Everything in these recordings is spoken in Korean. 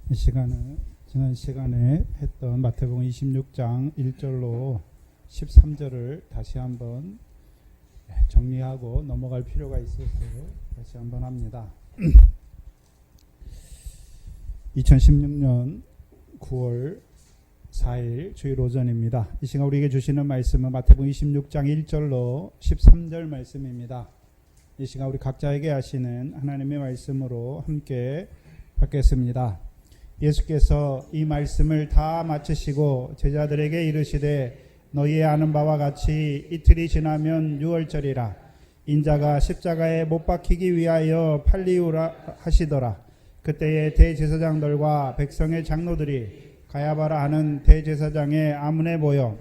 이 시간은 지난 시간에 했던 마태복음 26장 1절로 13절을 다시 한번 정리하고 넘어갈 필요가 있어서 다시 한번 합니다. 2016년 9월 4일 주일 오전입니다. 이 시간 우리에게 주시는 말씀은 마태복음 26장 1절로 13절 말씀입니다. 이 시간 우리 각자에게 하시는 하나님의 말씀으로 함께 받겠습니다. 예수께서 이 말씀을 다 마치시고 제자들에게 이르시되 너희의 아는 바와 같이 이틀이 지나면 유월절이라 인자가 십자가에 못 박히기 위하여 팔리우라 하시더라. 그때에 대제사장들과 백성의 장로들이 가야바라 하는 대제사장의 아문에 모여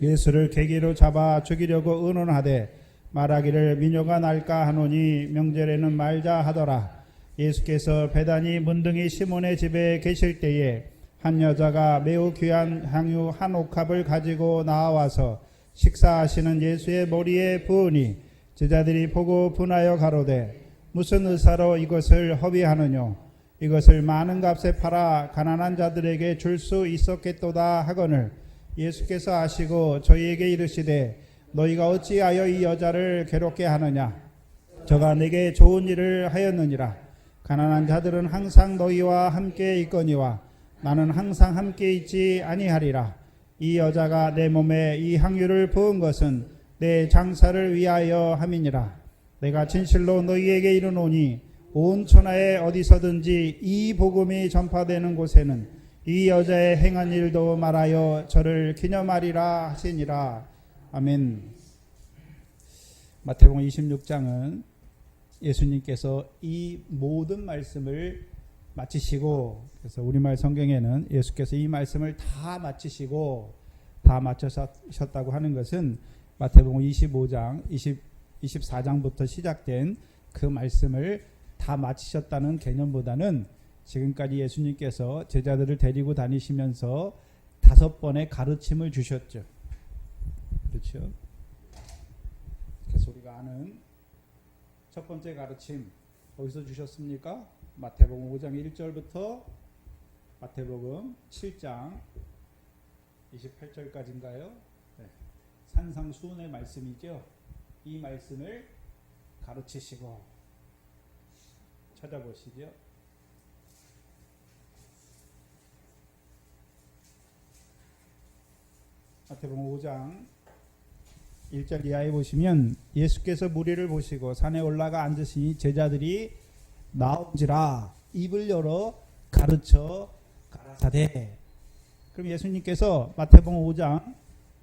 예수를 계기로 잡아 죽이려고 의논하되 말하기를 미녀가 날까 하노니 명절에는 말자 하더라. 예수께서 베다니 문둥이 시몬의 집에 계실 때에 한 여자가 매우 귀한 향유 한 옥합을 가지고 나와서 식사하시는 예수의 머리에 부으니 제자들이 보고 분하여 가로되 무슨 의사로 이것을 허비하느뇨? 이것을 많은 값에 팔아 가난한 자들에게 줄 수 있었겠도다 하거늘 예수께서 아시고 저희에게 이르시되 너희가 어찌하여 이 여자를 괴롭게 하느냐? 저가 내게 좋은 일을 하였느니라. 가난한 자들은 항상 너희와 함께 있거니와 나는 항상 함께 있지 아니하리라. 이 여자가 내 몸에 이 향유를 부은 것은 내 장사를 위하여 함이니라. 내가 진실로 너희에게 이르노니 온 천하에 어디서든지 이 복음이 전파되는 곳에는 이 여자의 행한 일도 말하여 저를 기념하리라 하시니라. 아멘. 마태복음 26장은 예수님께서 이 모든 말씀을 마치시고, 그래서 우리말 성경에는 예수께서 이 말씀을 다 마치시고 다 마치셨다고 하는 것은 마태복음 25장 24장부터 시작된 그 말씀을 다 마치셨다는 개념보다는 지금까지 예수님께서 제자들을 데리고 다니시면서 5번의 가르침을 주셨죠. 그렇죠? 그래서 우리가 아는 첫 번째 가르침 어디서 주셨습니까? 마태복음 5장 1절부터 마태복음 7장 28절까지인가요? 네. 산상수훈의 말씀이죠. 이 말씀을 가르치시고 찾아보시죠. 마태복음 5장 1절 이하에 보시면 예수께서 무리를 보시고 산에 올라가 앉으시니 제자들이 나온지라 입을 열어 가르쳐 가라사대. 그럼 예수님께서 마태복음 5장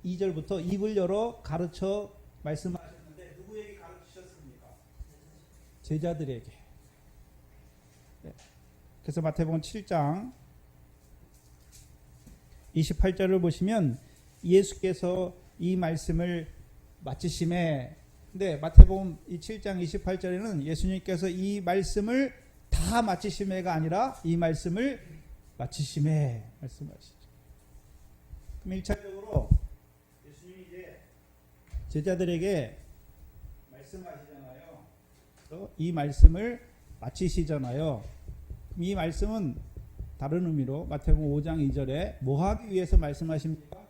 2절부터 입을 열어 가르쳐 말씀하셨는데 누구에게 가르치셨습니까? 제자들에게. 네. 그래서 마태복음 7장 28절을 보시면 예수께서 이 말씀을 마치심에, 근데 마태복음 7장 28절에는 예수님께서 이 말씀을 다 마치심에가 아니라 이 말씀을 마치심에 말씀하시죠. 그럼 1차적으로 예수님이 이제 제자들에게 말씀하시잖아요. 이 말씀을 마치시잖아요. 그럼 이 말씀은 다른 의미로 마태복음 5장 2절에 뭐 하기 위해서 말씀하십니까?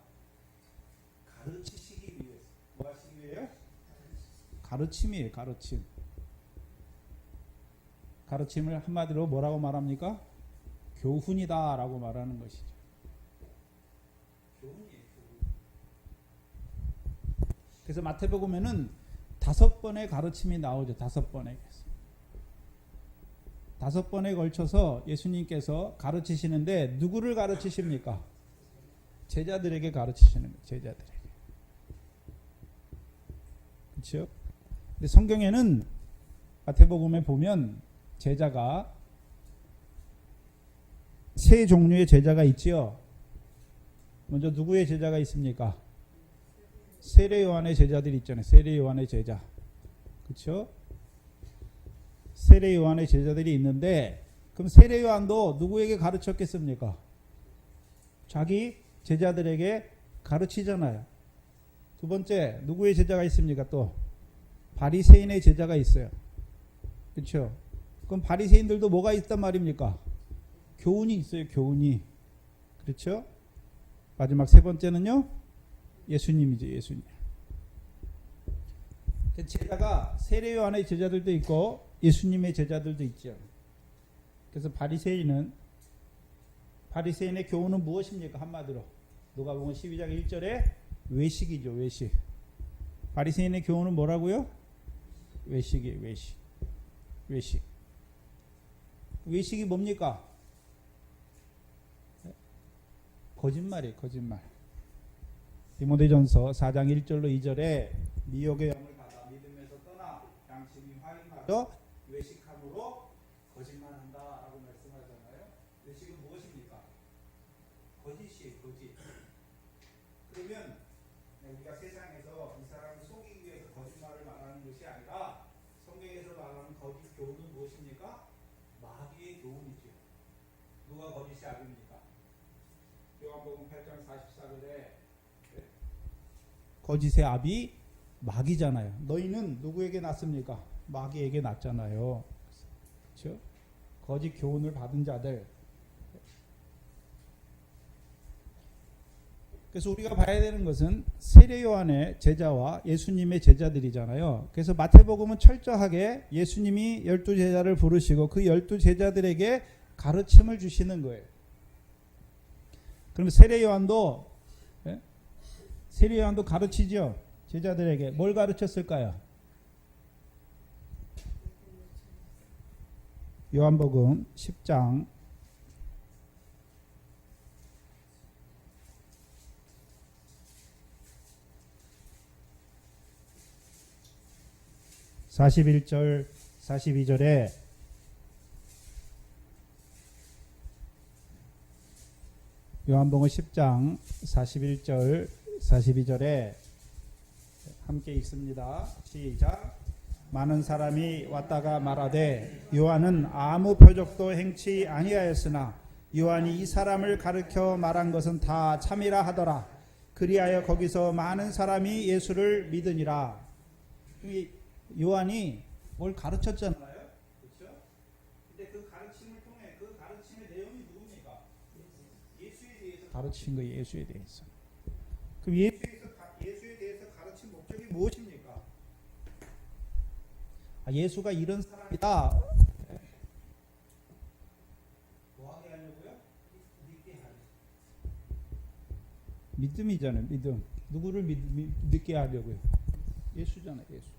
가르치시기 위해서. 뭐 하시기 위해요? 가르침이에요. 가르침. 가르침을 한마디로 뭐라고 말합니까? 교훈이다 라고 말하는 것이죠. 교훈이에요. 교훈. 그래서 마태복음에는 5번의 가르침이 나오죠. 5번에. 5번에 걸쳐서 예수님께서 가르치시는데 누구를 가르치십니까? 제자들에게 가르치시는 거예요. 제자들에게. 그렇죠? 근데 성경에는 마태복음에 보면 제자가 세 종류의 제자가 있지요. 먼저 누구의 제자가 있습니까? 세례 요한의 제자들이 있잖아요. 세례 요한의 제자. 그렇죠? 세례 요한의 제자들이 있는데 그럼 세례 요한도 누구에게 가르쳤겠습니까? 자기 제자들에게 가르치잖아요. 두 번째 누구의 제자가 있습니까? 또 바리새인의 제자가 있어요. 그렇죠? 그럼 바리새인들도 뭐가 있단 말입니까? 교훈이 있어요. 교훈이. 그렇죠? 마지막 세 번째는요. 예수님이죠. 예수님. 제자가 세례 요한의 제자들도 있고 예수님의 제자들도 있죠. 그래서 바리새인의 교훈은 무엇입니까? 한마디로 누가복음 12장 1절에 외식이죠. 외식. 바리새인의 교훈은 뭐라고요? 외식이에요. 외식. 외식. 외식이 뭡니까? 거짓말이에요. 거짓말. 디모데전서 4장 1절로 2절에 미혹의 영을 받아 믿음에서 떠나 양심이 화인하여 외식함으로 거짓말한다라고 말씀하잖아요. 외식은 무엇입니까? 거짓이에요. 거짓. 그러면 우리가 세상에서 이 사람을 속이기 위해서 거짓말을 말하는 것이 아니라 성경에서 말하는 거짓 교훈은 무엇입니까? 마귀의 교훈이죠. 누가 거짓이 아닙니까? 요한복음 8장 44절에 거짓의 압이 마귀잖아요. 너희는 누구에게 났습니까? 마귀에게 났잖아요. 그렇죠? 거짓 교훈을 받은 자들. 그래서 우리가 봐야 되는 것은 세례 요한의 제자와 예수님의 제자들이잖아요. 그래서 마태복음은 철저하게 예수님이 12제자를 부르시고 그 12제자들에게 가르침을 주시는 거예요. 그럼 세례 요한도 가르치죠. 제자들에게 뭘 가르쳤을까요? 요한복음 10장 41절 42절에 요한복음 10장 41절 42절에 함께 읽습니다. 시작. 많은 사람이 왔다가 말하되 요한은 아무 표적도 행치 아니하였으나 요한이 이 사람을 가르쳐 말한 것은 다 참이라 하더라. 그리하여 거기서 많은 사람이 예수를 믿으니라. 요한이 뭘 가르쳤잖아요. 그렇죠? 근데 그 가르침을 통해 그 가르침의 내용이 누굽니까? 예수에 대해서 가르친 거예요. 예수에 대해서. 그럼 예수에 대해서 가르친 목적이 무엇입니까? 예수가 이런 사람이다. 뭐하게 하려고요? 믿게 하려고. 믿음이잖아요. 믿음. 누구를 믿게 하려고요? 예수잖아요. 예수.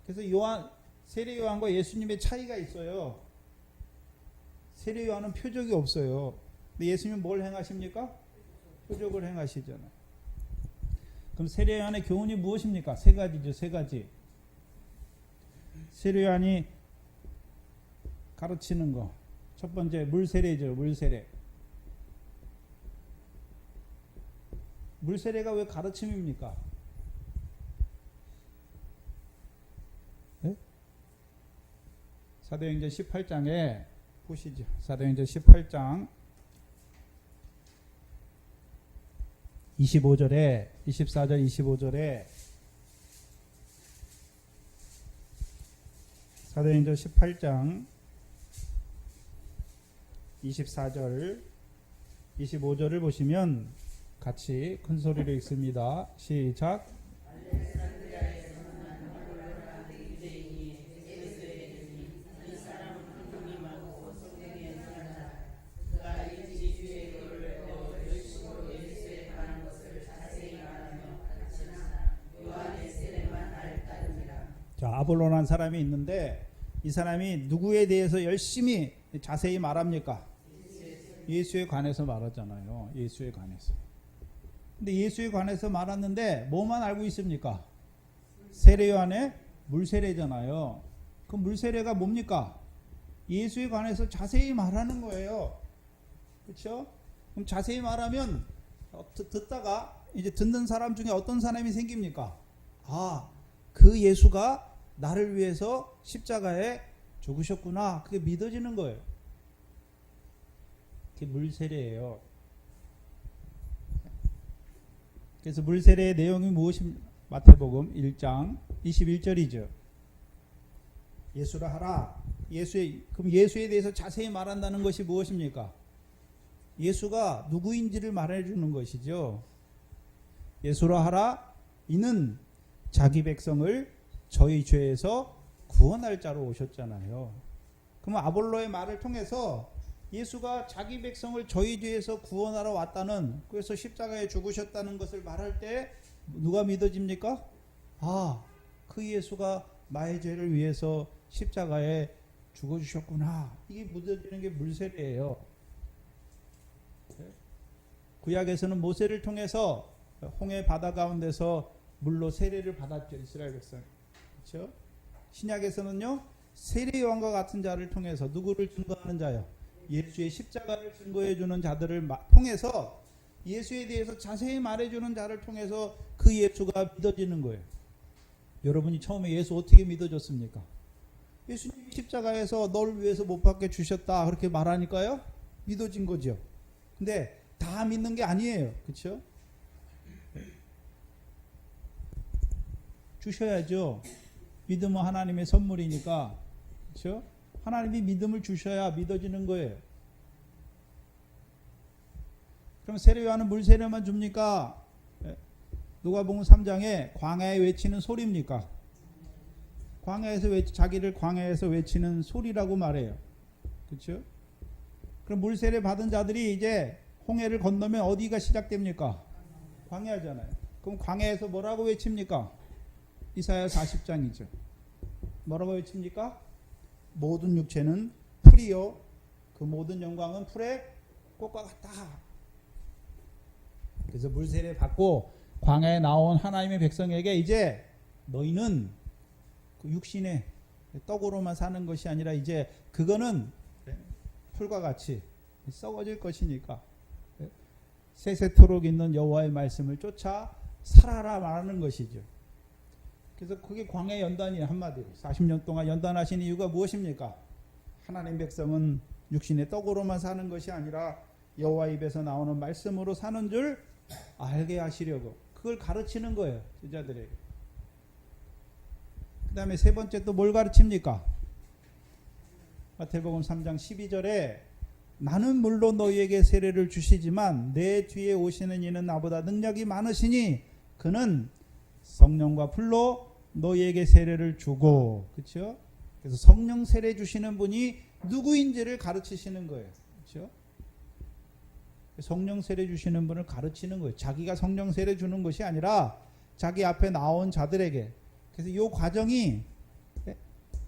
그래서 세례 요한과 예수님의 차이가 있어요. 세례 요한은 표적이 없어요. 근데 예수님은 뭘 행하십니까? 표적을 행하시잖아요. 그럼 세례 요한의 교훈이 무엇입니까? 세 가지죠. 세 가지. 세례 요한이 가르치는 거. 첫 번째 물세례죠. 물세례. 물세례가 왜 가르침입니까? 네? 사도행전 18장에 보시죠. 사도행전 18장 24절 25절에 사도행전 18장 24절 25절을 보시면 같이 큰 소리로 읽습니다. 시작. 자, 아볼로라는 사람이 있는데 이 사람이 누구에 대해서 열심히 자세히 말합니까? 예수에 관해서 말하잖아요. 예수에 관해서. 근데 예수에 관해서 말았는데 뭐만 알고 있습니까? 세례 요한의 물세례잖아요. 그 물세례가 뭡니까? 예수에 관해서 자세히 말하는 거예요. 그렇죠? 그럼 자세히 말하면 듣다가 이제 듣는 사람 중에 어떤 사람이 생깁니까? 그 예수가 나를 위해서 십자가에 죽으셨구나. 그게 믿어지는 거예요. 그게 물세례예요. 그래서 물세례의 내용이 무엇입니까? 마태복음 1장 21절이죠. 예수라 하라. 그럼 예수에 대해서 자세히 말한다는 것이 무엇입니까? 예수가 누구인지를 말해주는 것이죠. 예수라 하라 이는 자기 백성을 저희 죄에서 구원할 자로 오셨잖아요. 그럼 아볼로의 말을 통해서 예수가 자기 백성을 저희 죄에서 구원하러 왔다는, 그래서 십자가에 죽으셨다는 것을 말할 때 누가 믿어집니까? 아, 그 예수가 나의 죄를 위해서 십자가에 죽어주셨구나. 이게 믿어지는 게 물세례예요. 구약에서는 모세를 통해서 홍해 바다 가운데서 물로 세례를 받았죠, 이스라엘 백성. 그렇죠? 신약에서는요, 세례 요한과 같은 자를 통해서 누구를 증거하는 자요? 예수의 십자가를 증거해 주는 자들을 통해서 예수에 대해서 자세히 말해 주는 자를 통해서 그 예수가 믿어지는 거예요. 여러분이 처음에 예수 어떻게 믿어졌습니까? 예수님이 십자가에서 널 위해서 못 박혀 주셨다 그렇게 말하니까요, 믿어진 거죠. 근데 다 믿는 게 아니에요. 그렇죠? 주셔야죠. 믿음은 하나님의 선물이니까. 그렇죠? 하나님이 믿음을 주셔야 믿어지는 거예요. 그럼 세례요한은 물 세례만 줍니까? 누가복음 3장에 광야에 외치는 소리입니까? 자기를 광야에서 외치는 소리라고 말해요. 그렇죠? 그럼 물 세례 받은 자들이 이제 홍해를 건너면 어디가 시작됩니까? 광야잖아요. 그럼 광야에서 뭐라고 외칩니까? 이사야 40장이죠. 뭐라고 외칩니까? 모든 육체는 풀이요, 그 모든 영광은 풀의 꽃과 같다. 그래서 물세례 받고 광야에 나온 하나님의 백성에게 이제 너희는 그 육신의 떡으로만 사는 것이 아니라 이제 그거는 풀과 같이 썩어질 것이니까 세세토록 있는 여호와의 말씀을 쫓아 살아라 말하는 것이죠. 그래서 그게 광야 연단이에요. 한마디로 40년 동안 연단하신 이유가 무엇입니까? 하나님 백성은 육신의 떡으로만 사는 것이 아니라 여호와 입에서 나오는 말씀으로 사는 줄 알게 하시려고 그걸 가르치는 거예요, 제자들에게. 그 다음에 세 번째 또 뭘 가르칩니까? 마태복음 3장 12절에 나는 물론 너희에게 세례를 주시지만 내 뒤에 오시는 이는 나보다 능력이 많으시니 그는 성령과 불로 너희에게 세례를 주고. 그렇죠? 그래서 성령 세례 주시는 분이 누구인지를 가르치시는 거예요. 그렇죠? 성령 세례 주시는 분을 가르치는 거예요. 자기가 성령 세례 주는 것이 아니라 자기 앞에 나온 자들에게. 그래서 이 과정이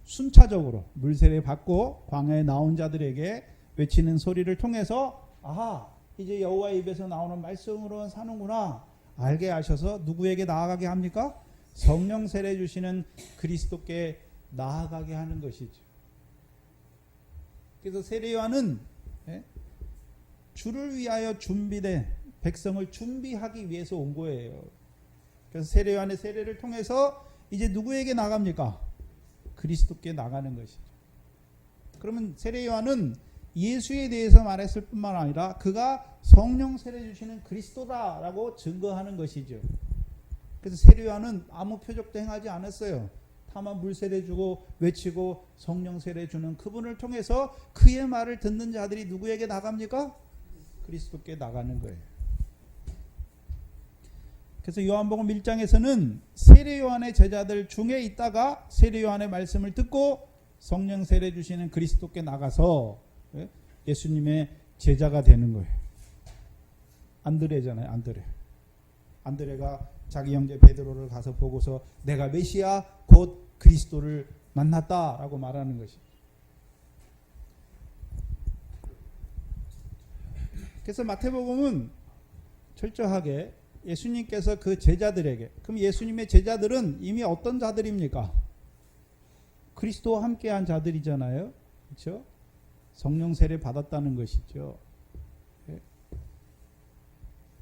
순차적으로 물 세례 받고 광야에 나온 자들에게 외치는 소리를 통해서 아하, 이제 여호와 입에서 나오는 말씀으로 사는구나 알게 하셔서 누구에게 나아가게 합니까? 성령 세례 주시는 그리스도께 나아가게 하는 것이죠. 그래서 세례 요한은 주를 위하여 준비된 백성을 준비하기 위해서 온 거예요. 그래서 세례 요한의 세례를 통해서 이제 누구에게 나갑니까? 그리스도께 나가는 것이죠. 그러면 세례 요한은 예수에 대해서 말했을 뿐만 아니라 그가 성령 세례 주시는 그리스도다라고 증거하는 것이죠. 그래서 세례 요한은 아무 표적도 행하지 않았어요. 다만 물 세례 주고 외치고 성령 세례 주는 그분을 통해서 그의 말을 듣는 자들이 누구에게 나갑니까? 그리스도께 나가는 거예요. 그래서 요한복음 1장에서는 세례 요한의 제자들 중에 있다가 세례 요한의 말씀을 듣고 성령 세례 주시는 그리스도께 나가서 예수님의 제자가 되는 거예요. 안드레잖아요. 안드레가 자기 형제 베드로를 가서 보고서 내가 메시아 곧 그리스도를 만났다라고 말하는 것이죠. 그래서 마태복음은 철저하게 예수님께서 그 제자들에게, 그럼 예수님의 제자들은 이미 어떤 자들입니까? 그리스도와 함께한 자들이잖아요. 그렇죠? 성령 세례 받았다는 것이죠.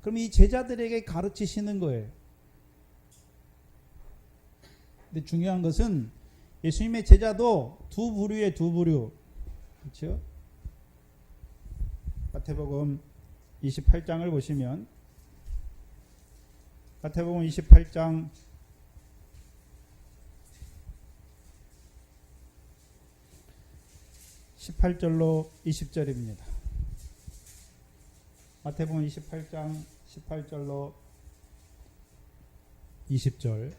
그럼 이 제자들에게 가르치시는 거예요. 근데 중요한 것은 예수님의 제자도 두 부류. 그렇죠? 마태복음 28장을 보시면 마태복음 28장 18절로 20절입니다. 마태복음 28장 18절로 20절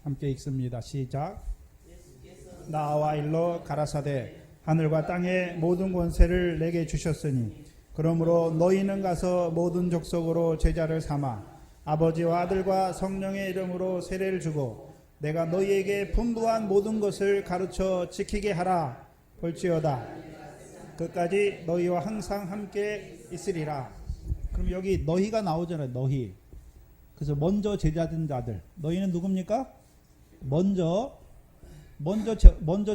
함께 읽습니다. 시작. 나와 일러 가라사대 하늘과 땅의 모든 권세를 내게 주셨으니 그러므로 너희는 가서 모든 족속으로 제자를 삼아 아버지와 아들과 성령의 이름으로 세례를 주고 내가 너희에게 분부한 모든 것을 가르쳐 지키게 하라. 볼지어다 끝까지 너희와 항상 함께 있으리라. 그럼 여기 너희가 나오잖아요. 너희. 그래서 먼저 제자된 자들. 너희는 누굽니까? 먼저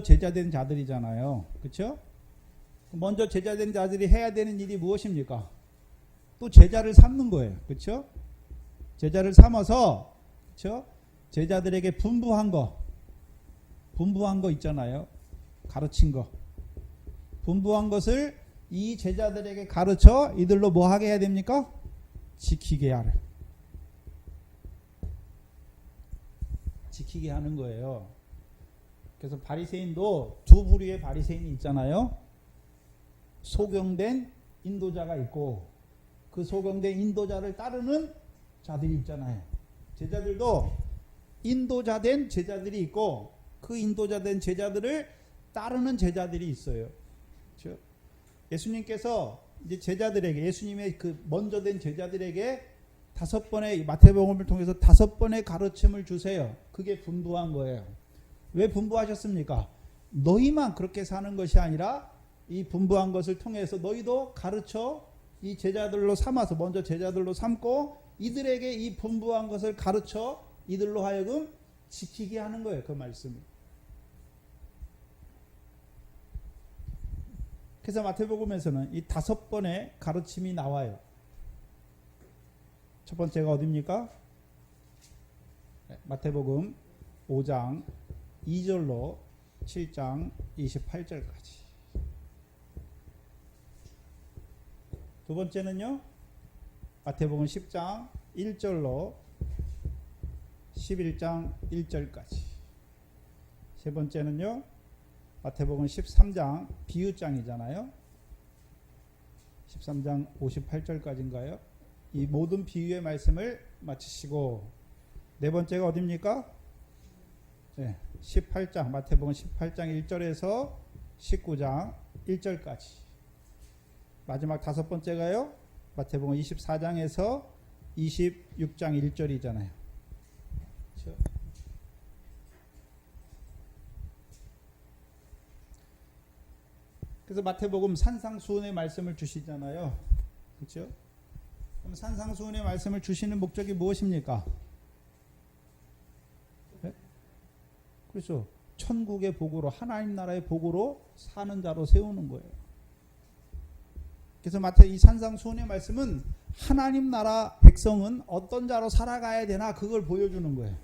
제자된 자들이잖아요. 그렇죠? 먼저 제자된 자들이 해야 되는 일이 무엇입니까? 또 제자를 삼는 거예요. 그렇죠? 제자를 삼아서, 그렇죠? 제자들에게 분부한 거 있잖아요. 가르친 거. 분부한 것을 이 제자들에게 가르쳐 이들로 뭐 하게 해야 됩니까? 지키게 하래. 지키게 하는 거예요. 그래서 바리새인도 두 부류의 바리새인이 있잖아요. 소경된 인도자가 있고 그 소경된 인도자를 따르는 자들이 있잖아요. 제자들도 인도자된 제자들이 있고 그 인도자된 제자들을 따르는 제자들이 있어요. 그렇죠? 예수님께서 이제 제자들에게 예수님의 그 먼저 된 제자들에게 5번의 마태복음을 통해서 5번의 가르침을 주세요. 그게 분부한 거예요. 왜 분부하셨습니까? 너희만 그렇게 사는 것이 아니라 이 분부한 것을 통해서 너희도 가르쳐 이 제자들로 삼아서 먼저 제자들로 삼고 이들에게 이 분부한 것을 가르쳐 이들로 하여금 지키게 하는 거예요. 그 말씀을. 그래서 마태복음에서는 이 5번의 가르침이 나와요. 첫 번째가 어디입니까? 마태복음 5장 2절로 7장 28절까지. 두 번째는요. 마태복음 10장 1절로 11장 1절까지. 세 번째는요. 마태복음 13장 비유장이잖아요. 13장 58절까지인가요? 이 모든 비유의 말씀을 마치시고 네 번째가 어디입니까? 네, 18장 마태복음 18장 1절에서 19장 1절까지. 마지막 5번째가요. 마태복음 24장에서 26장 1절이잖아요. 그렇죠? 그래서 마태복음 산상수훈의 말씀을 주시잖아요. 그렇죠? 그럼 산상수훈의 말씀을 주시는 목적이 무엇입니까? 네? 그렇죠. 천국의 복으로 하나님 나라의 복으로 사는 자로 세우는 거예요. 그래서 이 산상수훈의 말씀은 하나님 나라 백성은 어떤 자로 살아가야 되나 그걸 보여주는 거예요.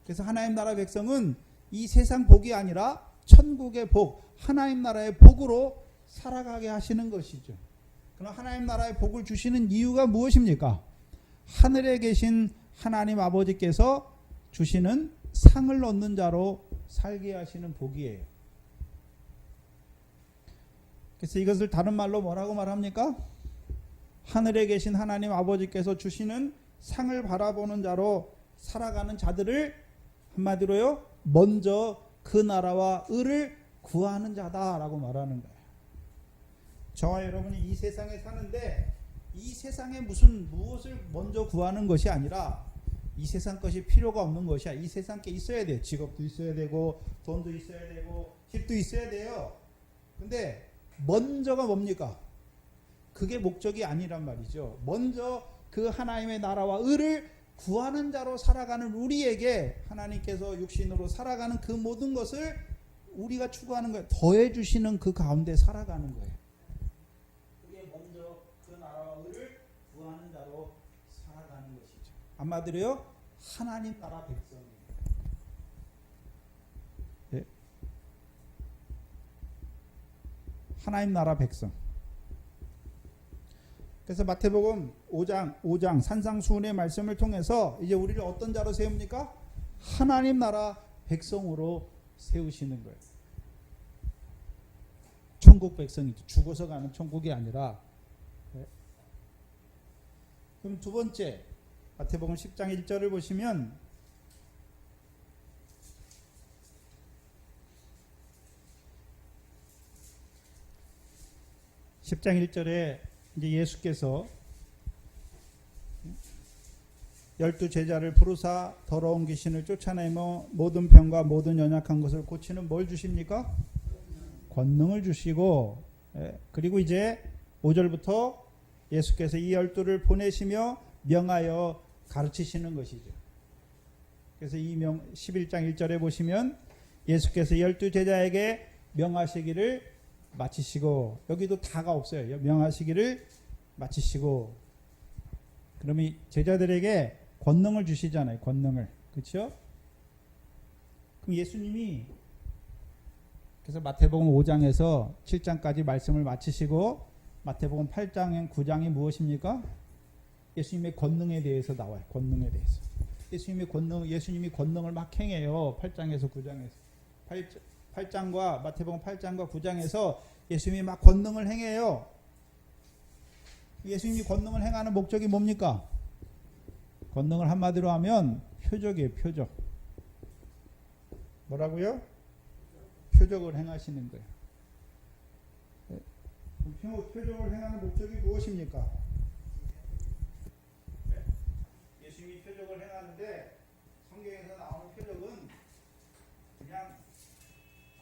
그래서 하나님 나라 백성은 이 세상 복이 아니라 천국의 복, 하나님 나라의 복으로 살아가게 하시는 것이죠. 그럼 하나님 나라의 복을 주시는 이유가 무엇입니까? 하늘에 계신 하나님 아버지께서 주시는 상을 얻는 자로 살게 하시는 복이에요. 그래서 이것을 다른 말로 뭐라고 말합니까? 하늘에 계신 하나님 아버지께서 주시는 상을 바라보는 자로 살아가는 자들을 한마디로요, 먼저 그 나라와 의를 구하는 자다라고 말하는 거예요. 저와 여러분이 이 세상에 사는데 이 세상에 무엇을 먼저 구하는 것이 아니라 이 세상 것이 필요가 없는 것이야. 이 세상 게 있어야 돼요. 직업도 있어야 되고 돈도 있어야 되고 집도 있어야 돼요. 근데 먼저가 뭡니까? 그게 목적이 아니란 말이죠. 먼저 그 하나님의 나라와 의를 구하는 자로 살아가는 우리에게 하나님께서 육신으로 살아가는 그 모든 것을 우리가 추구하는 거예요. 더해 주시는 그 가운데 살아가는 거예요. 그게 먼저 그 나라와 의를 구하는 자로 살아가는 것이죠. 한마디로요, 하나님 나라 백성이에요. 네? 하나님 나라 백성. 그래서 마태복음 5장 산상수훈의 말씀을 통해서 이제 우리를 어떤 자로 세웁니까? 하나님 나라 백성으로 세우시는 거예요. 천국 백성이죠. 죽어서 가는 천국이 아니라. 네. 그럼 두 번째 마태복음 10장 1절을 보시면 (10장 1절에) 이제 예수께서 12제자를 부르사 더러운 귀신을 쫓아내며 모든 병과 모든 연약한 것을 고치는 뭘 주십니까? 권능을 주시고, 그리고 이제 5절부터 예수께서 이 12를 보내시며 명하여 가르치시는 것이죠. 그래서 이 11장 1절에 보시면 예수께서 12제자에게 명하시기를 마치시고, 여기도 다가 없어요. 명하시기를 마치시고, 그러면 이 제자들에게 권능을 주시잖아요. 권능을. 그렇죠? 그럼 예수님이 그래서 마태복음 5장에서 7장까지 말씀을 마치시고 마태복음 8장 9장이 무엇입니까? 예수님의 권능에 대해서 나와요. 권능에 대해서. 예수님이 권능을 막 행해요. 8장에서 9장에서. 8장과 마태복음 8장과 9장에서 예수님이 막 권능을 행해요. 예수님이 권능을 행하는 목적이 뭡니까? 권능을 한마디로 하면 표적이에요. 표적. 뭐라고요? 표적을 행하시는 거예요. 표적을 행하는 목적이 무엇입니까? 예수님이 표적을 행하는데 성경에서 나오는 표적은 그냥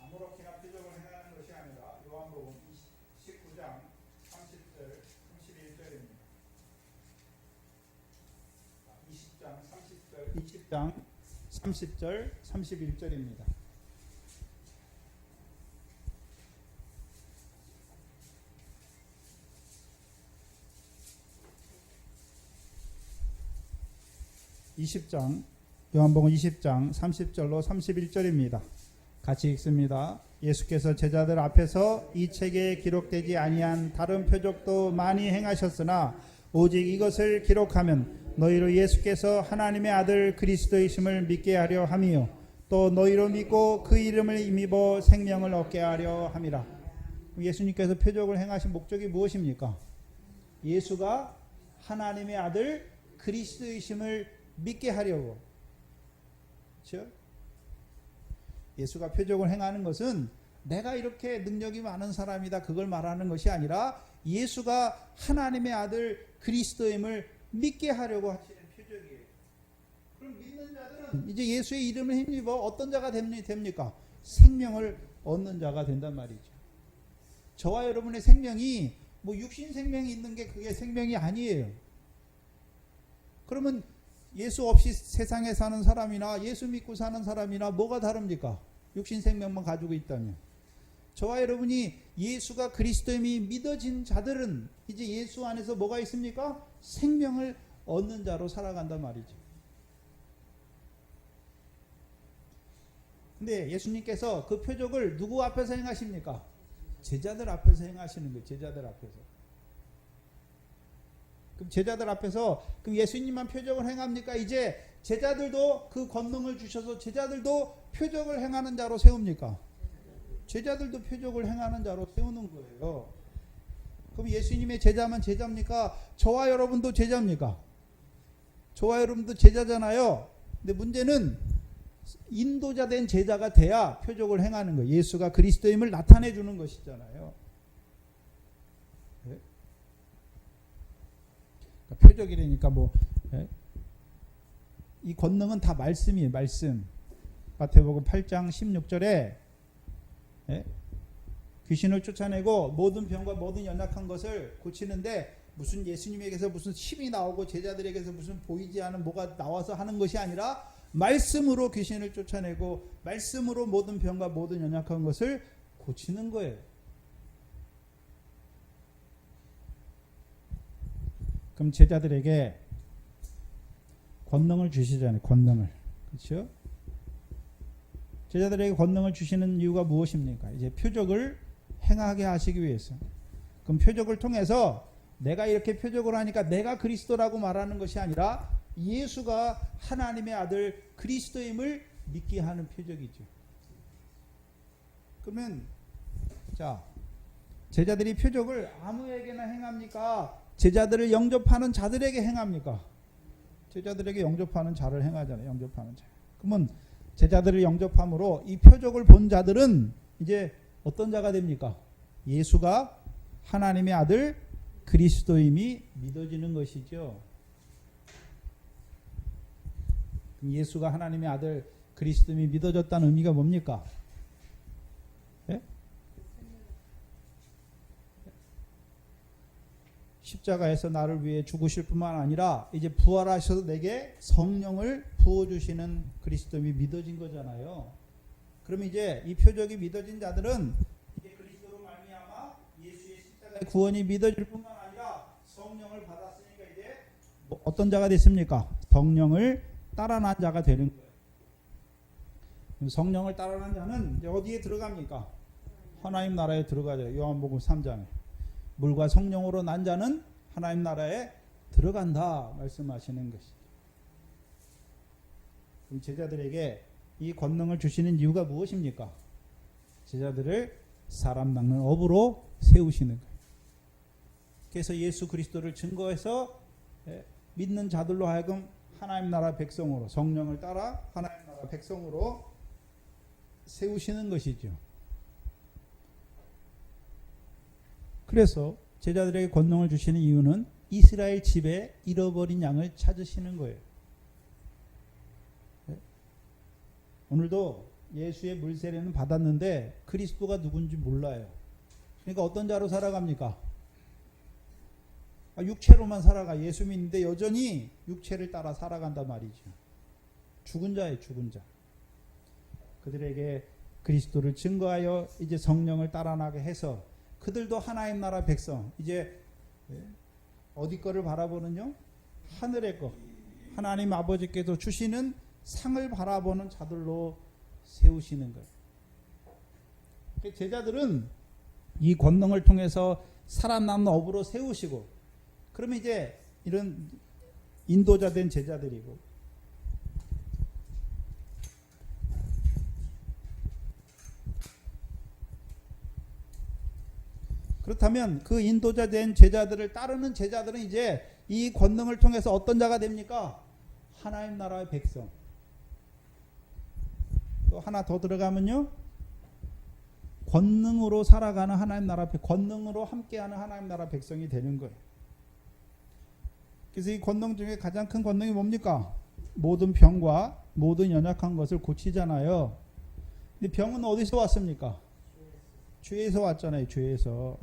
아무렇게나 표적을 행하는 것이 아니라 요한복음 19장 30절 31절입니다. 20장 30절 31절입니다. 요한복음 20장 30절로 31절입니다. 같이 읽습니다. 예수께서 제자들 앞에서 이 책에 기록되지 아니한 다른 표적도 많이 행하셨으나 오직 이것을 기록하면 너희로 예수께서 하나님의 아들 그리스도이심을 믿게 하려 함이요 또 너희로 믿고 그 이름을 힘입어 생명을 얻게 하려 함이라. 예수님께서 표적을 행하신 목적이 무엇입니까? 예수가 하나님의 아들 그리스도이심을 믿게 하려고. 그렇죠? 예수가 표적을 행하는 것은 내가 이렇게 능력이 많은 사람이다 그걸 말하는 것이 아니라 예수가 하나님의 아들 그리스도임을 믿게 하려고 하시는 표적이에요. 그럼 믿는 자들은 이제 예수의 이름을 힘입어 어떤 자가 됩니까? 생명을 얻는 자가 된단 말이죠. 저와 여러분의 생명이 뭐 육신 생명이 있는 게 그게 생명이 아니에요. 그러면 예수 없이 세상에 사는 사람이나 예수 믿고 사는 사람이나 뭐가 다릅니까? 육신 생명만 가지고 있다면. 저와 여러분이 예수가 그리스도임이 믿어진 자들은 이제 예수 안에서 뭐가 있습니까? 생명을 얻는 자로 살아간단 말이죠. 근데 예수님께서 그 표적을 누구 앞에서 행하십니까? 제자들 앞에서 행하시는 거예요. 제자들 앞에서. 그럼 제자들 앞에서 그럼 예수님만 표적을 행합니까? 이제 제자들도 그 권능을 주셔서 제자들도 표적을 행하는 자로 세웁니까? 제자들도 표적을 행하는 자로 세우는 거예요. 그럼 예수님의 제자만 제자입니까? 저와 여러분도 제자입니까? 저와 여러분도 제자잖아요. 근데 문제는 인도자 된 제자가 돼야 표적을 행하는 거예요. 예수가 그리스도임을 나타내 주는 것이잖아요. 표적이라니까 이 권능은 다 말씀이에요. 말씀. 마태복음 8장 16절에 귀신을 쫓아내고 모든 병과 모든 연약한 것을 고치는데 무슨 예수님에게서 무슨 힘이 나오고 제자들에게서 무슨 보이지 않은 뭐가 나와서 하는 것이 아니라 말씀으로 귀신을 쫓아내고 말씀으로 모든 병과 모든 연약한 것을 고치는 거예요. 그럼 제자들에게 권능을 주시잖아요. 권능을. 그렇죠? 제자들에게 권능을 주시는 이유가 무엇입니까? 이제 표적을 행하게 하시기 위해서. 그럼 표적을 통해서 내가 이렇게 표적을 하니까 내가 그리스도라고 말하는 것이 아니라 예수가 하나님의 아들 그리스도임을 믿게 하는 표적이죠. 그러면 자 제자들이 표적을 아무에게나 행합니까? 제자들을 영접하는 자들에게 행합니까? 제자들에게 영접하는 자를 행하잖아요. 영접하는 자. 그러면 제자들을 영접함으로 이 표적을 본 자들은 이제 어떤 자가 됩니까? 예수가 하나님의 아들 그리스도임이 믿어지는 것이죠. 예수가 하나님의 아들 그리스도임이 믿어졌다는 의미가 뭡니까? 네? 십자가에서 나를 위해 죽으실 뿐만 아니라 이제 부활하셔서 내게 성령을 부어주시는 그리스도임이 믿어진 거잖아요. 그럼 이제 이 표적이 믿어진 자들은 이제 그리스도로 말미암아 예수의 십자가의 구원이 믿어질 뿐만 아니라 성령을 받았으니까 이제 뭐 어떤 자가 됐습니까? 성령을 따라난 자가 되는 거예요. 성령을 따라난 자는 이제 어디에 들어갑니까? 하나님 나라에 들어가죠. 요한복음 3장에. 물과 성령으로 난 자는 하나님 나라에 들어간다 말씀하시는 것이죠. 그럼 제자들에게 이 권능을 주시는 이유가 무엇입니까? 제자들을 사람 낚는 업으로 세우시는 거예요. 그래서 예수 그리스도를 증거해서 믿는 자들로 하여금 하나님 나라 백성으로 성령을 따라 하나님 나라 백성으로 세우시는 것이죠. 그래서 제자들에게 권능을 주시는 이유는 이스라엘 집에 잃어버린 양을 찾으시는 거예요. 오늘도 예수의 물세례는 받았는데 그리스도가 누군지 몰라요. 그러니까 어떤 자로 살아갑니까? 육체로만 살아가. 예수 믿는데 여전히 육체를 따라 살아간단 말이죠. 죽은 자예요, 죽은 자. 그들에게 그리스도를 증거하여 이제 성령을 따라나게 해서 그들도 하나님 나라 백성, 이제 어디 거를 바라보는요? 하늘의 거. 하나님 아버지께서 주시는 상을 바라보는 자들로 세우시는 거예요. 제자들은 이 권능을 통해서 살아남는 업으로 세우시고, 그러면 이제 이런 인도자 된 제자들이고, 그렇다면 그 인도자 된 제자들을 따르는 제자들은 이제 이 권능을 통해서 어떤 자가 됩니까? 하나님 나라의 백성. 또 하나 더 들어가면요, 권능으로 살아가는 하나님 나라 백성, 권능으로 함께하는 하나님 나라 백성이 되는 거예요. 그래서 이 권능 중에 가장 큰 권능이 뭡니까? 모든 병과 모든 연약한 것을 고치잖아요. 근데 병은 어디서 왔습니까? 죄에서 왔잖아요. 죄에서.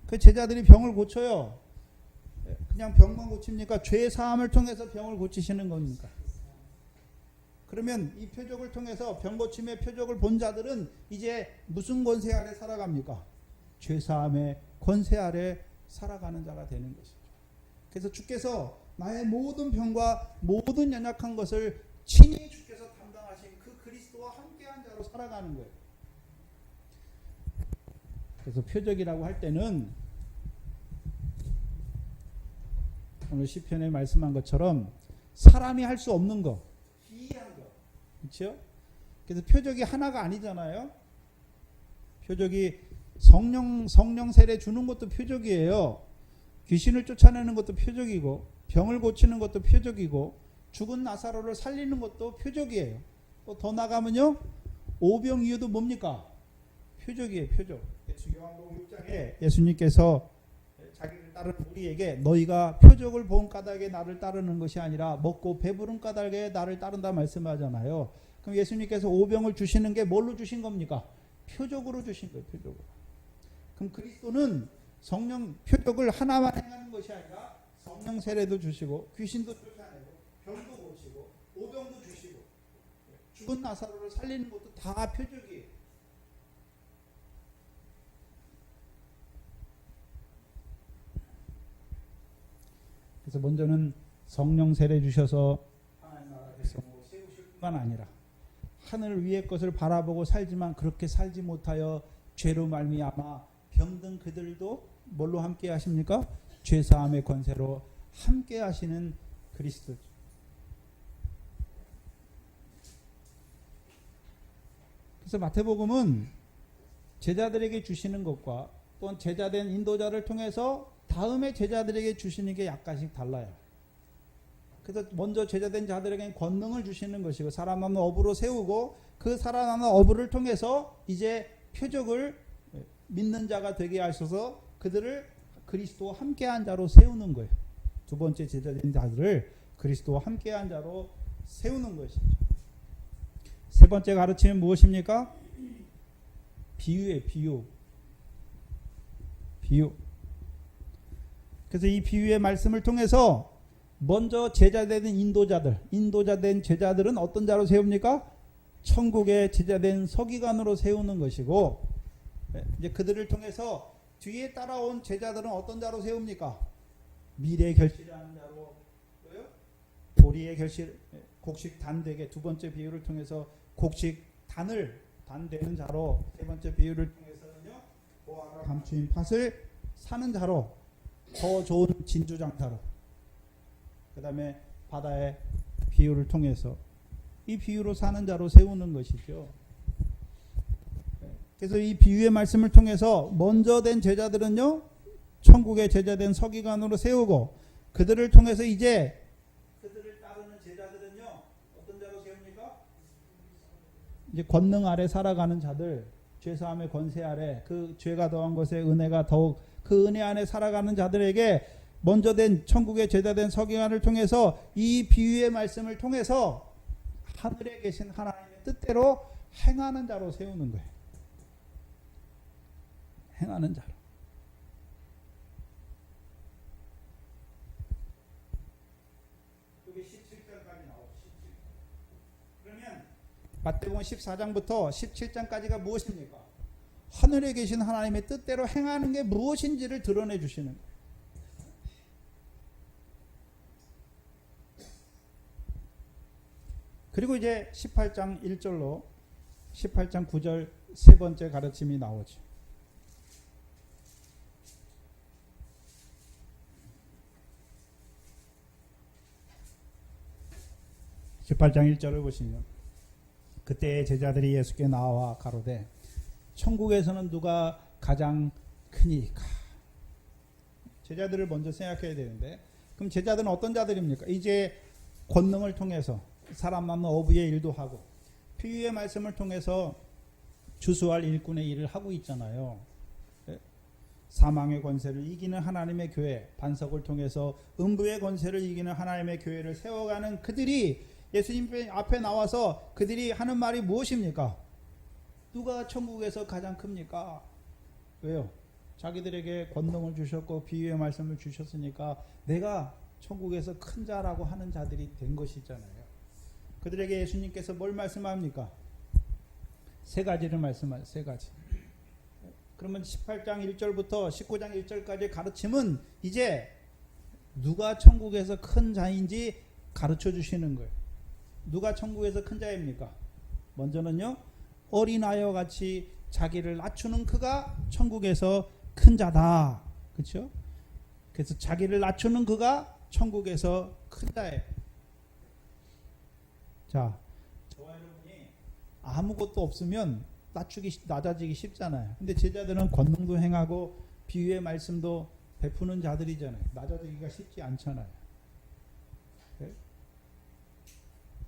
그 제자들이 병을 고쳐요. 그냥 병만 고칩니까? 죄 사함을 통해서 병을 고치시는 겁니까? 그러면 이 표적을 통해서 병 고침의 표적을 본 자들은 이제 무슨 권세 아래 살아갑니까? 죄 사함의 권세 아래 살아가는 자가 되는 것이죠. 그래서 주께서 나의 모든 병과 모든 연약한 것을 친히 주께서 담당하신 그 그리스도와 함께한 자로 살아가는 거예요. 그래서 표적이라고 할 때는 오늘 시편에 말씀한 것처럼 사람이 할 수 없는 거, 기이한 거, 그렇죠? 그래서 표적이 하나가 아니잖아요. 표적이 성령 세례 주는 것도 표적이에요. 귀신을 쫓아내는 것도 표적이고, 병을 고치는 것도 표적이고, 죽은 나사로를 살리는 것도 표적이에요. 또 더 나가면요, 오병이어도 뭡니까? 표적이에요, 표적. 요한복음 6장에 예수님께서 자기를 따르는 우리에게 너희가 표적을 본 까닭에 나를 따르는 것이 아니라 먹고 배부른 까닭에 나를 따른다 말씀하잖아요. 그럼 예수님께서 오병을 주시는 게 뭘로 주신 겁니까? 표적으로 주신 거예요, 표적으로. 그럼 그리스도는 성령 표적을 하나만 행하는 것이 아니라 성령 세례도 주시고, 귀신도 쫓아내고, 병도 고치고, 오병도 주시고, 죽은 나사로를 살리는 것도 다 표적이에요. 그래서 먼저는 성령 세례 주셔서 하나님 나라 백성으로 세우실 뿐만 아니라 하늘 위의 것을 바라보고 살지만 그렇게 살지 못하여 죄로 말미암아 병든 그들도 뭘로 함께 하십니까? 죄 사함의 권세로 함께 하시는 그리스도죠. 그래서 마태복음은 제자들에게 주시는 것과 또는 제자된 인도자를 통해서 다음에 제자들에게 주시는 게 약간씩 달라요. 그래서 먼저 제자된 자들에게는 권능을 주시는 것이고 살아남는 어부로 세우고 그 살아남는 어부를 통해서 이제 표적을 믿는 자가 되게 하셔서 그들을 그리스도와 함께한 자로 세우는 거예요. 두 번째 제자된 자들을 그리스도와 함께한 자로 세우는 것이죠. 세 번째 가르침은 무엇입니까? 비유예요. 비유. 그래서 이 비유의 말씀을 통해서 먼저 제자된 인도자된 제자들은 어떤 자로 세웁니까? 천국의 제자된 서기관으로 세우는 것이고, 이제 그들을 통해서 뒤에 따라온 제자들은 어떤 자로 세웁니까? 미래 결실하는 자로, 도리의 결실, 곡식 단되게 두 번째 비유를 통해서 곡식 단되는 자로, 세 번째 비유를 통해서는요, 보화가 감추인 팥을 사는 자로, 더 좋은 진주 장사로, 그 다음에 바다의 비유를 통해서 이 비유로 사는 자로 세우는 것이죠. 그래서 이 비유의 말씀을 통해서 먼저 된 제자들은요, 천국의 제자된 서기관으로 세우고, 그들을 통해서 이제 그들을 따르는 제자들은요, 어떤 자로 세웁니까? 이제 권능 아래 살아가는 자들, 죄사함의 권세 아래, 그 죄가 더한 것에 은혜가 더욱 그 은혜 안에 살아가는 자들에게 먼저 된 천국의 제자된 서기관을 통해서 이 비유의 말씀을 통해서 하늘에 계신 하나님의 뜻대로 행하는 자로 세우는 거예요. 행하는 자로. 여기 17절까지 나오죠. 17절. 그러면 마태복음 14장부터 17장까지가 무엇입니까? 하늘에 계신 하나님의 뜻대로 행하는 게 무엇인지를 드러내 주시는 거예요. 그리고 이제 18장 1절로 18장 9절 세 번째 가르침이 나오죠. 18장 1절을 보시면 그때 제자들이 예수께 나와 가로되 천국에서는 누가 가장 크니까? 제자들을 먼저 생각해야 되는데, 그럼 제자들은 어떤 자들입니까? 이제 권능을 통해서 사람 남는 어부의 일도 하고 비유의 말씀을 통해서 주수할 일꾼의 일을 하고 있잖아요. 사망의 권세를 이기는 하나님의 교회, 반석을 통해서 음부의 권세를 이기는 하나님의 교회를 세워가는 그들이 예수님 앞에 나와서 그들이 하는 말이 무엇입니까? 누가 천국에서 가장 큽니까? 왜요? 자기들에게 권능을 주셨고 비유의 말씀을 주셨으니까 내가 천국에서 큰 자라고 하는 자들이 된 것이잖아요. 그들에게 예수님께서 뭘 말씀합니까? 세 가지를 말씀하세요. 세 가지. 그러면 18장 1절부터 19장 1절까지의 가르침은 이제 누가 천국에서 큰 자인지 가르쳐 주시는 거예요. 누가 천국에서 큰 자입니까? 먼저는요, 어린아이와 같이 자기를 낮추는 그가 천국에서 큰 자다. 그렇죠? 그래서 자기를 낮추는 그가 천국에서 큰 자예요. 자, 저와 여러분이 아무것도 없으면 낮아지기 쉽잖아요. 근데 제자들은 권능도 행하고 비유의 말씀도 베푸는 자들이잖아요. 낮아지기가 쉽지 않잖아요.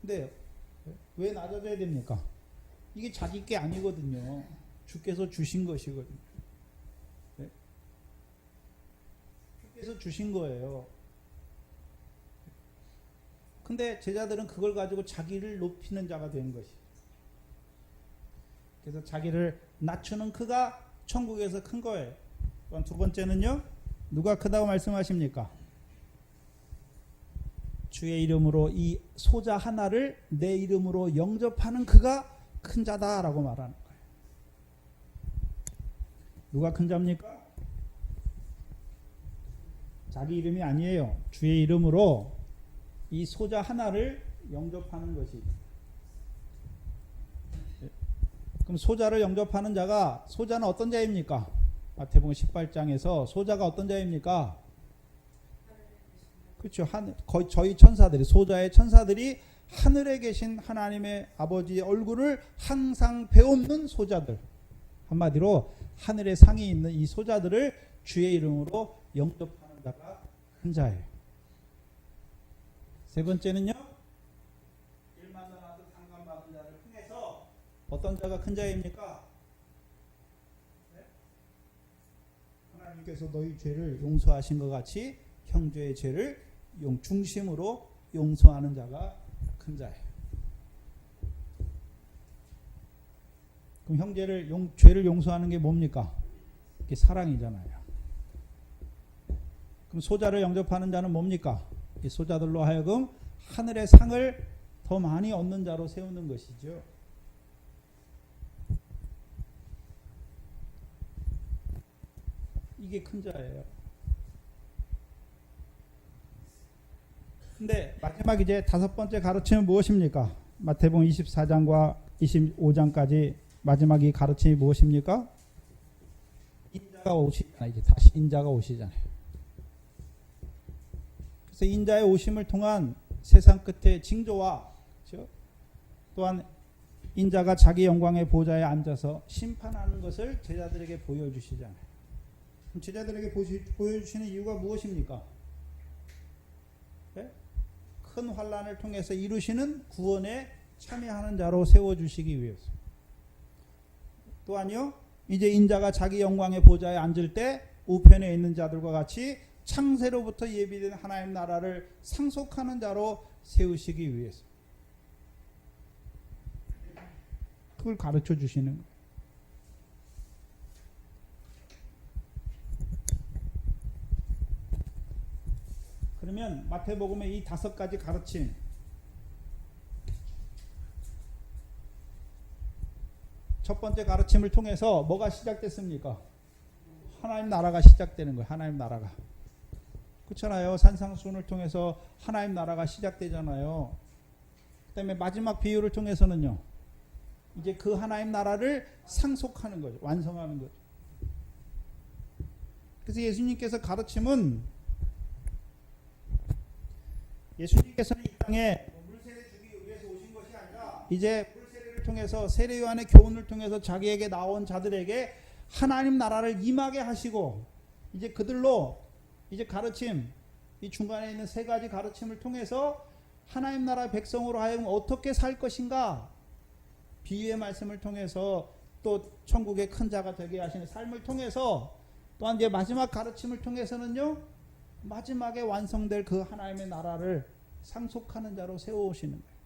근데 왜 낮아져야 됩니까? 이게 자기 게 아니거든요. 주께서 주신 것이거든요. 네? 주께서 주신 거예요. 근데 제자들은 그걸 가지고 자기를 높이는 자가 된 것이. 그래서 자기를 낮추는 그가 천국에서 큰 거예요. 또한 두 번째는요, 누가 크다고 말씀하십니까? 주의 이름으로 이 소자 하나를 내 이름으로 영접하는 그가 큰 자다라고 말하는 거예요. 누가 큰 자입니까? 자기 이름이 아니에요. 주의 이름으로 이 소자 하나를 영접하는 것이죠. 그럼 소자를 영접하는 자가, 소자는 어떤 자입니까? 마태복음 18장에서 소자가 어떤 자입니까? 그렇죠. 거의 저희 천사들이, 소자의 천사들이 하늘에 계신 하나님의 아버지의 얼굴을 항상 배우는 소자들. 한마디로 하늘의 상이 있는 이 소자들을 주의 이름으로 영접하는 자가 큰 자예요. 세 번째는요, 일만 나도 상관받은 자를 통해서 어떤 자가 큰 자입니까? 네? 하나님께서 너희 죄를 용서하신 것 같이 형제의 죄를 중심으로 용서하는 자가 큰 자예요. 그럼 죄를 용서하는 게 뭡니까? 그게 사랑이잖아요. 그럼 소자를 영접하는 자는 뭡니까? 이 소자들로 하여금 하늘의 상을 더 많이 얻는 자로 세우는 것이죠. 이게 큰 자예요. 근데 마지막 이제 다섯 번째 가르침은 무엇입니까? 마태복음 24장과 25장까지 마지막 이 가르침이 무엇입니까? 인자가 오시잖아요. 이제 다시 인자가 오시잖아요. 그래서 인자의 오심을 통한 세상 끝의 징조와, 그렇죠? 또한 인자가 자기 영광의 보좌에 앉아서 심판하는 것을 제자들에게 보여주시잖아요. 그럼 제자들에게 보여주시는 이유가 무엇입니까? 네? 큰 환난을 통해서 이루시는 구원에 참여하는 자로 세워주시기 위해서. 또한요, 이제 인자가 자기 영광의 보좌에 앉을 때 우편에 있는 자들과 같이 창세로부터 예비된 하나님 나라를 상속하는 자로 세우시기 위해서. 그걸 가르쳐 주시는 거예요. 그러면 마태복음의 이 5가지 가르침, 첫 번째 가르침을 통해서 뭐가 시작됐습니까? 하나님 나라가 시작되는 거예요. 하나님 나라가. 그렇잖아요. 산상수훈을 통해서 하나님 나라가 시작되잖아요. 그 다음에 마지막 비유를 통해서는요, 이제 그 하나님 나라를 상속하는 거죠. 완성하는 거죠. 그래서 예수님께서 가르침은, 예수님께서는 이 땅에 물세례 주기 위해서 오신 것이 아니라 이제 물세례를 통해서 세례 요한의 교훈을 통해서 자기에게 나온 자들에게 하나님 나라를 임하게 하시고, 이제 그들로 이제 가르침, 이 중간에 있는 3가지 가르침을 통해서 하나님 나라 백성으로 하여금 어떻게 살 것인가, 비유의 말씀을 통해서 또 천국의 큰 자가 되게 하시는 삶을 통해서, 또한 이제 마지막 가르침을 통해서는요, 마지막에 완성될 그 하나님의 나라를 상속하는 자로 세워오시는 거예요.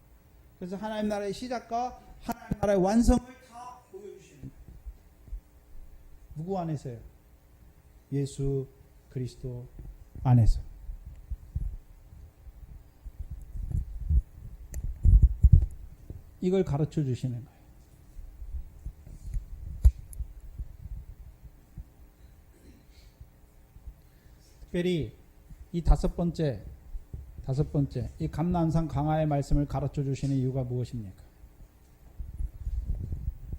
그래서 하나님 나라의 시작과 하나님 나라의 완성을 다 보여주시는 거예요. 누구 안에서요? 예수 그리스도 안에서. 이걸 가르쳐 주시는 거예요. 특별히 이 다섯 번째 이 감람산 강화의 말씀을 가르쳐 주시는 이유가 무엇입니까?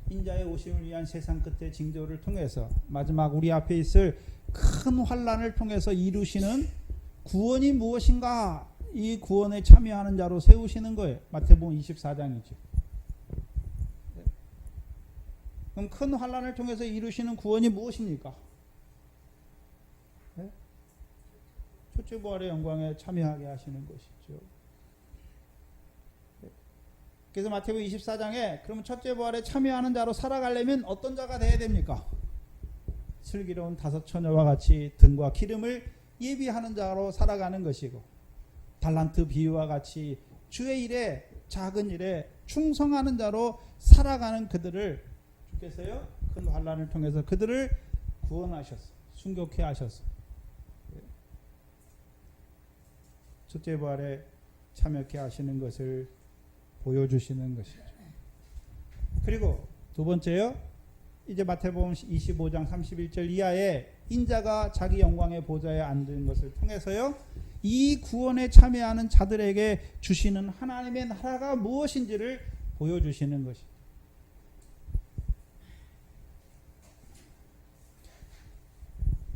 인자의 오심을 위한 세상 끝의 징조를 통해서 마지막 우리 앞에 있을 큰 환난을 통해서 이루시는 구원이 무엇인가, 이 구원에 참여하는 자로 세우시는 거예요. 마태복음 24장이죠. 그럼 큰 환난을 통해서 이루시는 구원이 무엇입니까? 네? 첫째 부활의 영광에 참여하게 하시는 것이죠. 그래서 마태복음 24장에 그러면 첫째 부활에 참여하는 자로 살아가려면 어떤 자가 돼야 됩니까? 슬기로운 5 처녀와 같이 등과 기름을 예비하는 자로 살아가는 것이고, 달란트 비유와 같이 주의 일에, 작은 일에 충성하는 자로 살아가는 그들을 주께서요, 큰 환난을 통해서 그들을 구원하셨어, 순교케 하셨어. 첫째 부활에 참여케 하시는 것을 보여주시는 것이죠. 그리고 두 번째요, 이제 마태복음 25장 31절 이하에 인자가 자기 영광의 보좌에 앉은 것을 통해서요, 이 구원에 참여하는 자들에게 주시는 하나님의 나라가 무엇인지를 보여주시는 것이죠.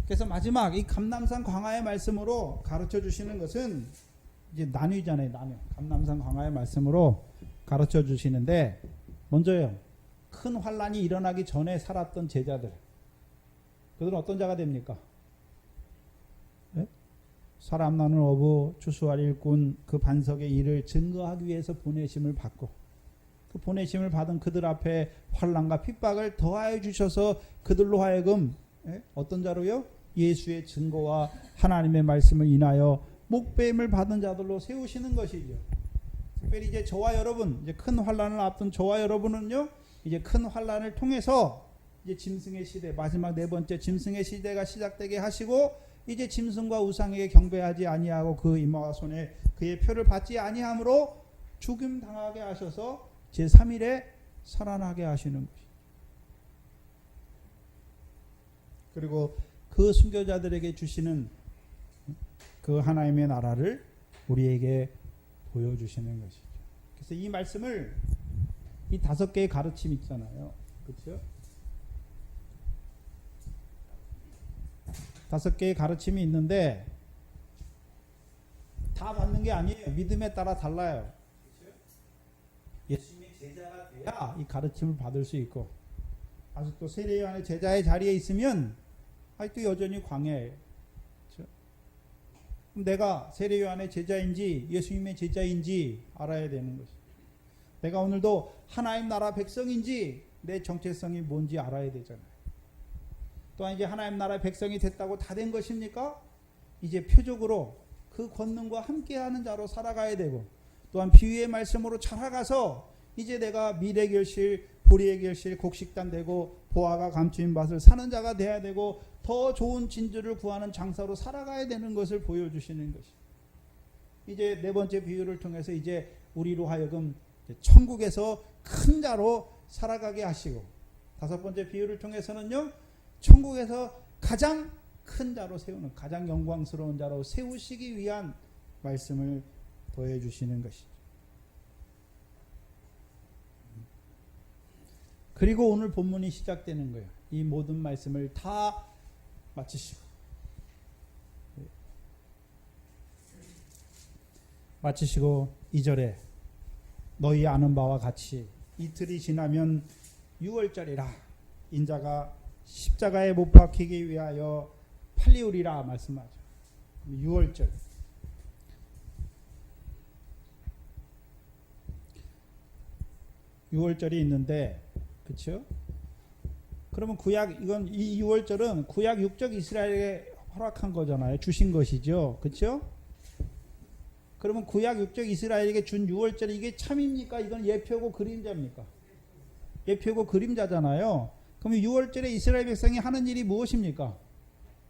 그래서 마지막 이 감람산 광야의 말씀으로 가르쳐 주시는 것은 이제 나뉘잖아요. 감람산 광야의 말씀으로 가르쳐 주시는데, 먼저요, 큰 환란이 일어나기 전에 살았던 제자들, 그들은 어떤 자가 됩니까? 네? 사람 나는 어부 추수할 일꾼 그 반석의 일을 증거하기 위해서 보내심을 받고, 그 보내심을 받은 그들 앞에 환난과 핍박을 더하여 주셔서 그들로 하여금 어떤 자로요? 예수의 증거와 하나님의 말씀을 인하여 목배임을 받은 자들로 세우시는 것이죠. 특별히 이제 저와 여러분, 이제 큰 환난을 앞둔 저와 여러분은요, 이제 큰 환난을 통해서 이제 짐승의 시대, 마지막 네 번째 짐승의 시대가 시작되게 하시고, 이제 짐승과 우상에게 경배하지 아니하고 그 이마와 손에 그의 표를 받지 아니함으로 죽임 당하게 하셔서 제3일에 살아나게 하시는 것이죠. 그리고 그 순교자들에게 주시는 그 하나님의 나라를 우리에게 보여주시는 것이죠. 그래서 이 말씀을, 이 5개의 가르침 있잖아요. 그렇죠? 5개의 가르침이 있는데 다 받는 게 아니에요. 믿음에 따라 달라요. 그렇죠? 예수님의 제자가 돼야 이 가르침을 받을 수 있고, 아직도 세례요한의 제자의 자리에 있으면 아직도 여전히 광야예요. 그렇죠? 그럼 내가 세례요한의 제자인지 예수님의 제자인지 알아야 되는 것이죠. 내가 오늘도 하나님 나라 백성인지 내 정체성이 뭔지 알아야 되잖아요. 또한 이제 하나님 나라 백성이 됐다고 다 된 것입니까? 이제 표적으로 그 권능과 함께하는 자로 살아가야 되고, 또한 비유의 말씀으로 자라가서 이제 내가 미래 결실, 보리의 결실, 곡식단 되고 보화가 감추인 밭을 사는 자가 돼야 되고, 더 좋은 진주를 구하는 장사로 살아가야 되는 것을 보여주시는 것이. 이제 네 번째 비유를 통해서 이제 우리로 하여금 천국에서 큰 자로 살아가게 하시고, 5번째 비유를 통해서는요, 천국에서 가장 큰 자로 세우는, 가장 영광스러운 자로 세우시기 위한 말씀을 보여주시는 것이죠. 그리고 오늘 본문이 시작되는 거예요. 이 모든 말씀을 다 마치시고, 마치시고 2절에 너희 아는 바와 같이 이틀이 지나면 유월절이라 인자가 십자가에 못 박히기 위하여 팔리우리라 말씀하죠. 유월절. 유월절이 있는데, 그렇죠? 그러면 이건 이 유월절은 구약 육적 이스라엘에게 허락한 거잖아요. 주신 것이죠. 그렇죠? 그러면 구약 육적 이스라엘에게 준 유월절이 이게 참입니까? 이건 예표고 그림자입니까? 예표고 그림자잖아요. 그럼 유월절에 이스라엘 백성이 하는 일이 무엇입니까?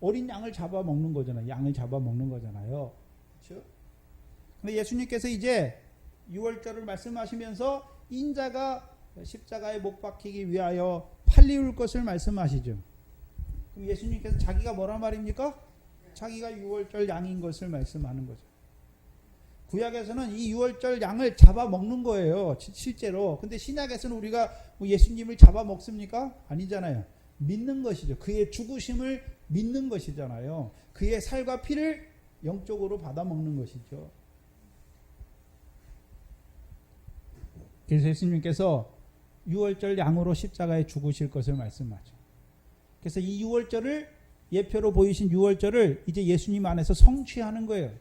어린 양을 잡아 먹는 거잖아요. 양을 잡아 먹는 거잖아요. 그렇죠? 근데 예수님께서 이제 유월절을 말씀하시면서 인자가 십자가에 못 박히기 위하여 팔리울 것을 말씀하시죠. 그럼 예수님께서 자기가 뭐란 말입니까? 자기가 유월절 양인 것을 말씀하는 거죠. 구약에서는 이 유월절 양을 잡아먹는 거예요. 실제로. 근데 신약에서는 우리가 예수님을 잡아먹습니까? 아니잖아요. 믿는 것이죠. 그의 죽으심을 믿는 것이잖아요. 그의 살과 피를 영적으로 받아먹는 것이죠. 그래서 예수님께서 유월절 양으로 십자가에 죽으실 것을 말씀하죠. 그래서 이 유월절을, 예표로 보이신 유월절을 이제 예수님 안에서 성취하는 거예요.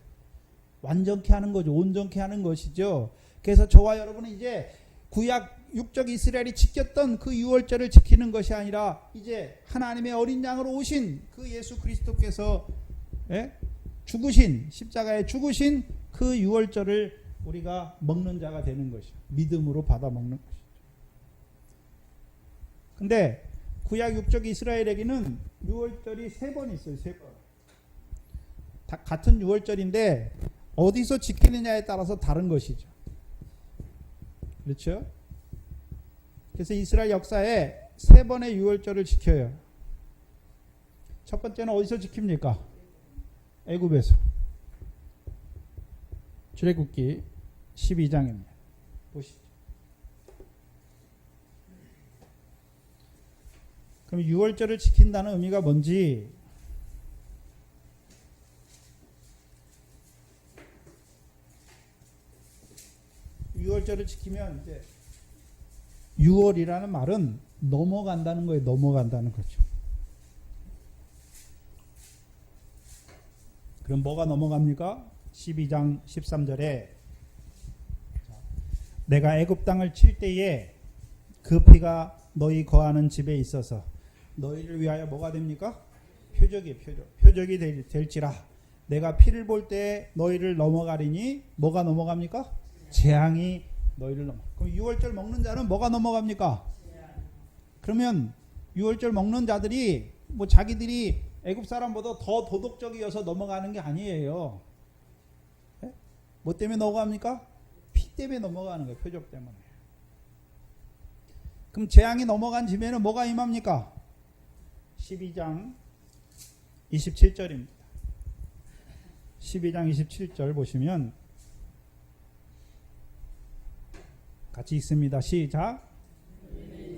완전케 하는 거죠. 온전케 하는 것이죠. 그래서 저와 여러분은 이제 구약 육적 이스라엘이 지켰던 그 유월절을 지키는 것이 아니라 이제 하나님의 어린 양으로 오신 그 예수 그리스도께서 죽으신, 십자가에 죽으신 그 유월절을 우리가 먹는 자가 되는 것이죠. 믿음으로 받아 먹는 것이죠. 근데 구약 육적 이스라엘에게는 유월절이 3번 있어요. 3번. 다 같은 유월절인데 어디서 지키느냐에 따라서 다른 것이죠. 그렇죠? 그래서 이스라엘 역사에 3번의 유월절을 지켜요. 첫 번째는 어디서 지킵니까? 애굽에서. 출애굽기 12장입니다. 보시죠. 그럼 유월절을 지킨다는 의미가 뭔지, 유월절을 지키면 이제 유월이라는 말은 넘어간다는 거예요. 넘어간다는 거죠. 그럼 뭐가 넘어갑니까? 12장 13절에 내가 애굽 땅을 칠 때에 그 피가 너희 거하는 집에 있어서 너희를 위하여 뭐가 됩니까? 표적이 될지라. 내가 피를 볼 때 너희를 넘어가리니 뭐가 넘어갑니까? 재앙이 너희를 넘어. 그럼 6월절 먹는 자는 뭐가 넘어갑니까? 그러면 6월절 먹는 자들이 뭐 자기들이 애굽 사람보다 더 도덕적이어서 넘어가는 게 아니에요. 네? 뭐 때문에 넘어갑니까? 피 때문에 넘어가는 거예요. 표적 때문에. 그럼 재앙이 넘어간 집에는 뭐가 임합니까? 12장 27절입니다. 12장 27절 보시면 같이 읽습니다. 시작.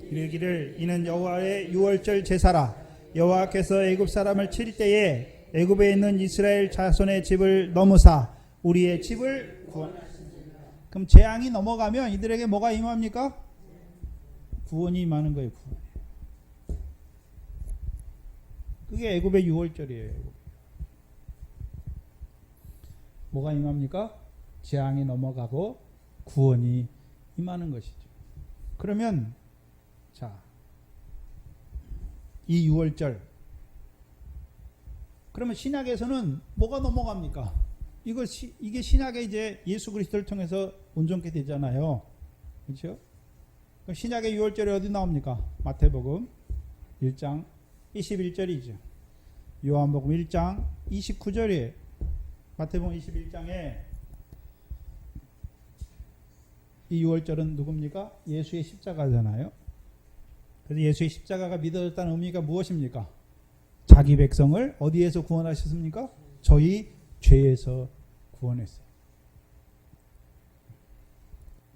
이르기를 이는 여호와의 유월절 제사라. 여호와께서 애굽 사람을 칠 때에 애굽에 있는 이스라엘 자손의 집을 넘으사 우리의 집을 구원하시니라. 그럼 재앙이 넘어가면 이들에게 뭐가 임합니까? 구원이 임하는 거예요. 구원. 그게 애굽의 유월절이에요. 뭐가 임합니까? 재앙이 넘어가고 구원이 임하는 것이죠. 그러면 자, 이 유월절 그러면 신약에서는 뭐가 넘어갑니까? 이게 신약에 이제 예수 그리스도를 통해서 온전케 되잖아요. 그렇죠? 그럼 신약의 유월절이 어디 나옵니까? 마태복음 1장 21절이죠. 요한복음 1장 29절이에요. 마태복음 21장에 이 유월절은 누굽니까? 예수의 십자가잖아요. 그래서 예수의 십자가가 믿어졌다는 의미가 무엇입니까? 자기 백성을 어디에서 구원하셨습니까? 저희 죄에서 구원했어요.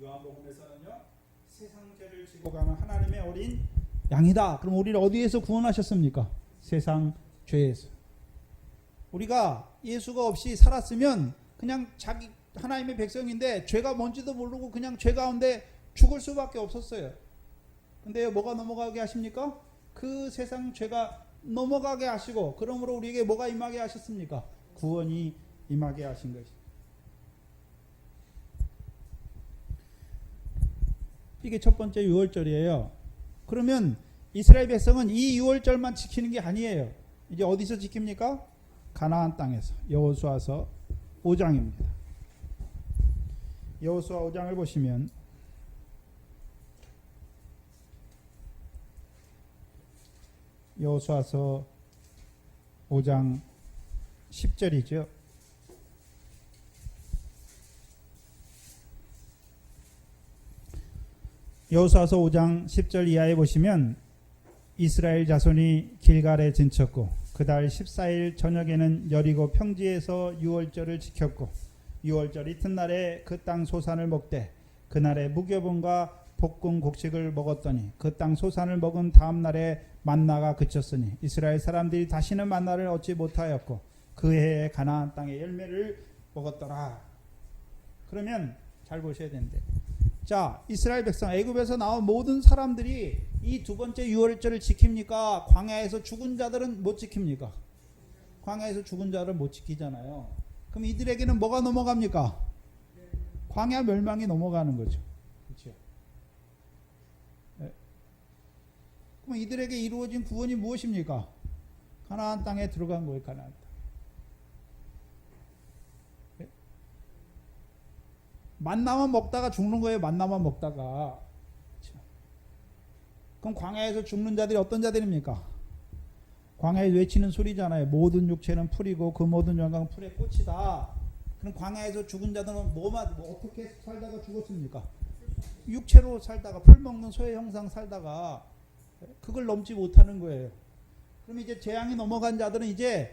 요한복음에서는요, 세상 죄를 지고 가는 하나님의 어린 양이다. 그럼 우리를 어디에서 구원하셨습니까? 세상 죄에서. 우리가 예수가 없이 살았으면 그냥 자기 하나님의 백성인데 죄가 뭔지도 모르고 그냥 죄 가운데 죽을 수밖에 없었어요. 근데 뭐가 넘어가게 하십니까? 그 세상 죄가 넘어가게 하시고 그러므로 우리에게 뭐가 임하게 하셨습니까? 구원이 임하게 하신 것이죠. 이게 첫 번째 유월절이에요. 그러면 이스라엘 백성은 이 유월절만 지키는 게 아니에요. 이제 어디서 지킵니까? 가나안 땅에서. 여호수아서 5장입니다. 여호수아 5장을 보시면 여호수아서 5장 10절이죠. 여호수아서 5장 10절 이하에 보시면 이스라엘 자손이 길갈에 진쳤고 그 달 14일 저녁에는 여리고 평지에서 유월절을 지켰고 유월절 이튿날에 그 땅 소산을 먹되 그날에 무교분과 볶은 곡식을 먹었더니 그 땅 소산을 먹은 다음 날에 만나가 그쳤으니 이스라엘 사람들이 다시는 만나를 얻지 못하였고 그 해에 가나안 땅의 열매를 먹었더라. 그러면 잘 보셔야 되는데, 자, 이스라엘 백성 애굽에서 나온 모든 사람들이 이 두 번째 유월절을 지킵니까? 광야에서 죽은 자들은 못 지킵니까? 광야에서 죽은 자를 못 지키잖아요. 그럼 이들에게는 뭐가 넘어갑니까? 광야 멸망이 넘어가는 거죠. 그렇죠? 네. 그럼 이들에게 이루어진 구원이 무엇입니까? 가나안 땅에 들어간 거예요. 가나안 땅. 네. 만나만 먹다가 죽는 거예요. 만나만 먹다가. 그렇죠? 그럼 광야에서 죽는 자들이 어떤 자들입니까? 광야에 외치는 소리잖아요. 모든 육체는 풀이고 그 모든 영광은 풀의 꽃이다. 그럼 광야에서 죽은 자들은 뭐 어떻게 살다가 죽었습니까? 육체로 살다가 풀 먹는 소의 형상 살다가 그걸 넘지 못하는 거예요. 그럼 이제 재앙이 넘어간 자들은 이제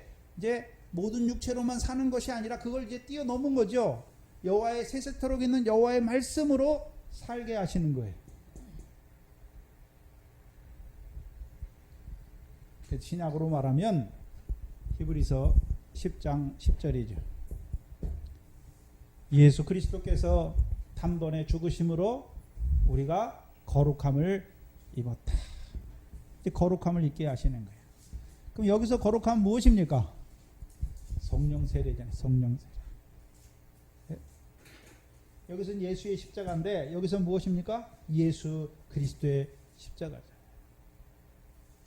모든 육체로만 사는 것이 아니라 그걸 이제 뛰어넘은 거죠. 여호와의 세세토록 있는 여호와의 말씀으로 살게 하시는 거예요. 신약으로 말하면 히브리서 10장 10절이죠. 예수 그리스도께서 단번에 죽으심으로 우리가 거룩함을 입었다. 이제 거룩함을 입게 하시는 거예요. 그럼 여기서 거룩함은 무엇입니까? 성령 세례잖아요. 성령 세례. 여기서는 예수의 십자가인데 여기서 무엇입니까? 예수 그리스도의 십자가죠.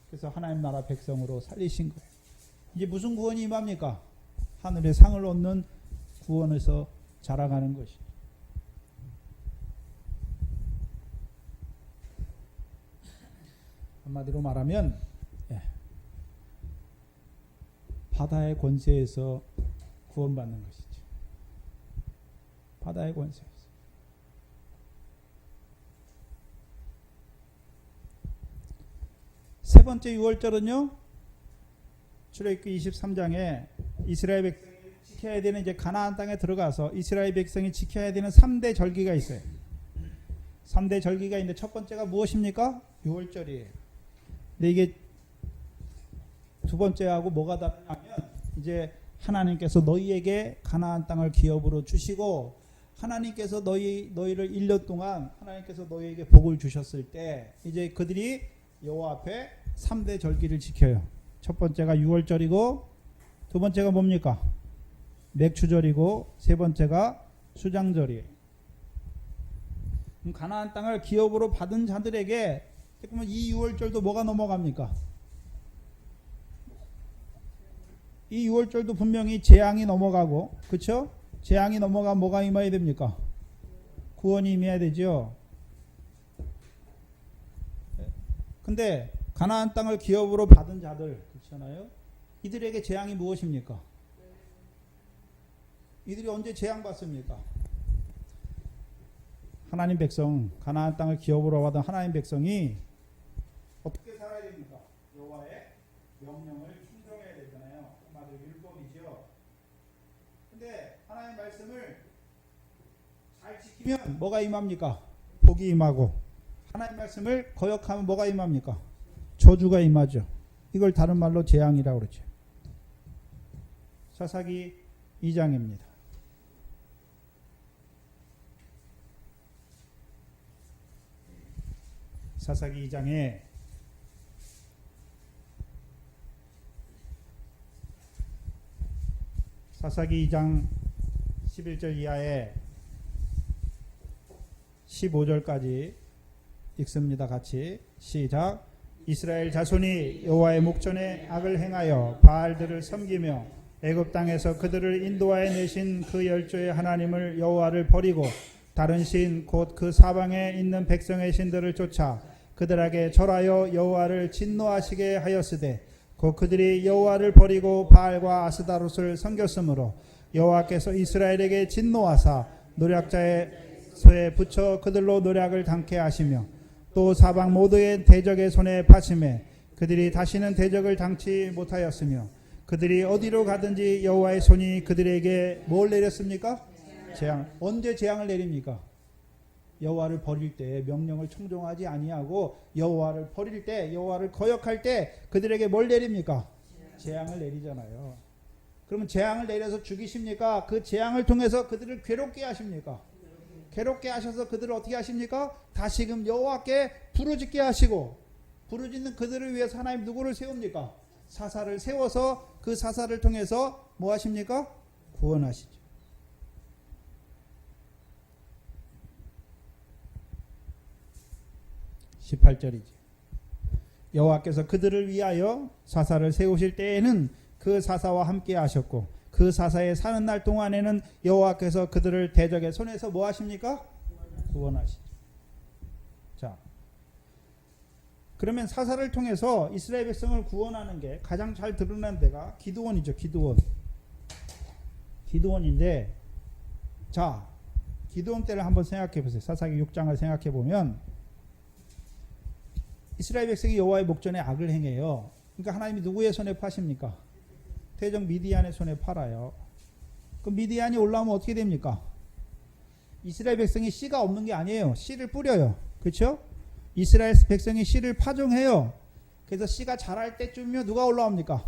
그래서 하나님 나라 백성으로 살리신 거예요. 이제 무슨 구원이 임합니까? 하늘의 상을 얻는 구원에서 자라가는 것이죠. 한마디로 말하면 바다의 권세에서 구원받는 것이죠. 바다의 권세에서. 세 번째 유월절은요, 출애굽기 23장에 이스라엘 백성이 지켜야 되는 이제 가나안 땅에 들어가서 이스라엘 백성이 지켜야 되는 3대 절기가 있어요. 3대 절기가 있는데 첫 번째가 무엇입니까? 유월절이에요. 근데 이게 두 번째하고 뭐가 다르냐면 이제 하나님께서 너희에게 가나안 땅을 기업으로 주시고 하나님께서 너희를 1년 동안 하나님께서 너희에게 복을 주셨을 때 이제 그들이 여호와 앞에 3대 절기를 지켜요. 첫 번째가 유월절이고 두 번째가 뭡니까? 맥추절이고 세 번째가 수장절이에요. 그럼 가나안 땅을 기업으로 받은 자들에게 그러면 이 유월절도 뭐가 넘어갑니까? 이 유월절도 분명히 재앙이 넘어가고, 그렇죠? 재앙이 넘어가면 뭐가 임해야 됩니까? 구원이 임해야 되죠. 근데 가나안 땅을 기업으로 받은 자들, 그렇잖아요. 이들에게 재앙이 무엇입니까? 이들이 언제 재앙 받습니까? 하나님 백성, 가나안 땅을 기업으로 받은 하나님 백성이 어떻게 살아야 됩니까? 여호와의 명령을 순종해야 되잖아요. 한마디로 율법이죠. 근데 하나님의 말씀을 잘 지키면 뭐가 임합니까? 복이 임하고, 하나님의 말씀을 거역하면 뭐가 임합니까? 저주가 임하죠. 이걸 다른 말로 재앙이라고 그러죠. 사사기 2장입니다. 사사기 2장에 사사기 2장 11절 이하에 15절까지 읽습니다. 같이 시작. 이스라엘 자손이 여호와의 목전에 악을 행하여 바알들을 섬기며 애굽 땅에서 그들을 인도하여 내신 그 열조의 하나님을 여호와를 버리고 다른 신 곧 그 사방에 있는 백성의 신들을 쫓아 그들에게 절하여 여호와를 진노하시게 하였으되 곧 그들이 여호와를 버리고 바알과 아스다롯을 섬겼으므로 여호와께서 이스라엘에게 진노하사 노략자의 손에 붙여 그들로 노략을 당케 하시며 또 사방 모두의 대적의 손에 파심해 그들이 다시는 대적을 당치 못하였으며 그들이 어디로 가든지 여호와의 손이 그들에게 뭘 내렸습니까? 재앙. 언제 재앙을 내립니까? 여호와를 버릴 때, 명령을 청종하지 아니하고 여호와를 버릴 때, 여호와를 거역할 때 그들에게 뭘 내립니까? 재앙을 내리잖아요. 그러면 재앙을 내려서 죽이십니까? 그 재앙을 통해서 그들을 괴롭게 하십니까? 괴롭게 하셔서 그들을 어떻게 하십니까? 다시금 여호와께 부르짖게 하시고, 부르짖는 그들을 위해서 하나님 누구를 세웁니까? 사사를 세워서 그 사사를 통해서 뭐 하십니까? 구원하시죠. (18절이지) 여호와께서 그들을 위하여 사사를 세우실 때에는 그 사사와 함께 하셨고 그 사사의 사는 날 동안에는 여호와께서 그들을 대적의 손에서 뭐 하십니까? 구원하시죠. 자, 그러면 사사를 통해서 이스라엘 백성을 구원하는 게 가장 잘 드러난 데가 기드온이죠. 기드온인데, 자, 기드온 때를 한번 생각해 보세요. 사사기 6장을 생각해 보면 이스라엘 백성이 여호와의 목전에 악을 행해요. 그러니까 하나님이 누구의 손에 파십니까? 대적 미디안의 손에 팔아요. 그럼 미디안이 올라오면 어떻게 됩니까? 이스라엘 백성이 씨가 없는 게 아니에요. 씨를 뿌려요. 그렇죠? 이스라엘 백성이 씨를 파종해요. 그래서 씨가 자랄 때쯤이면 누가 올라옵니까?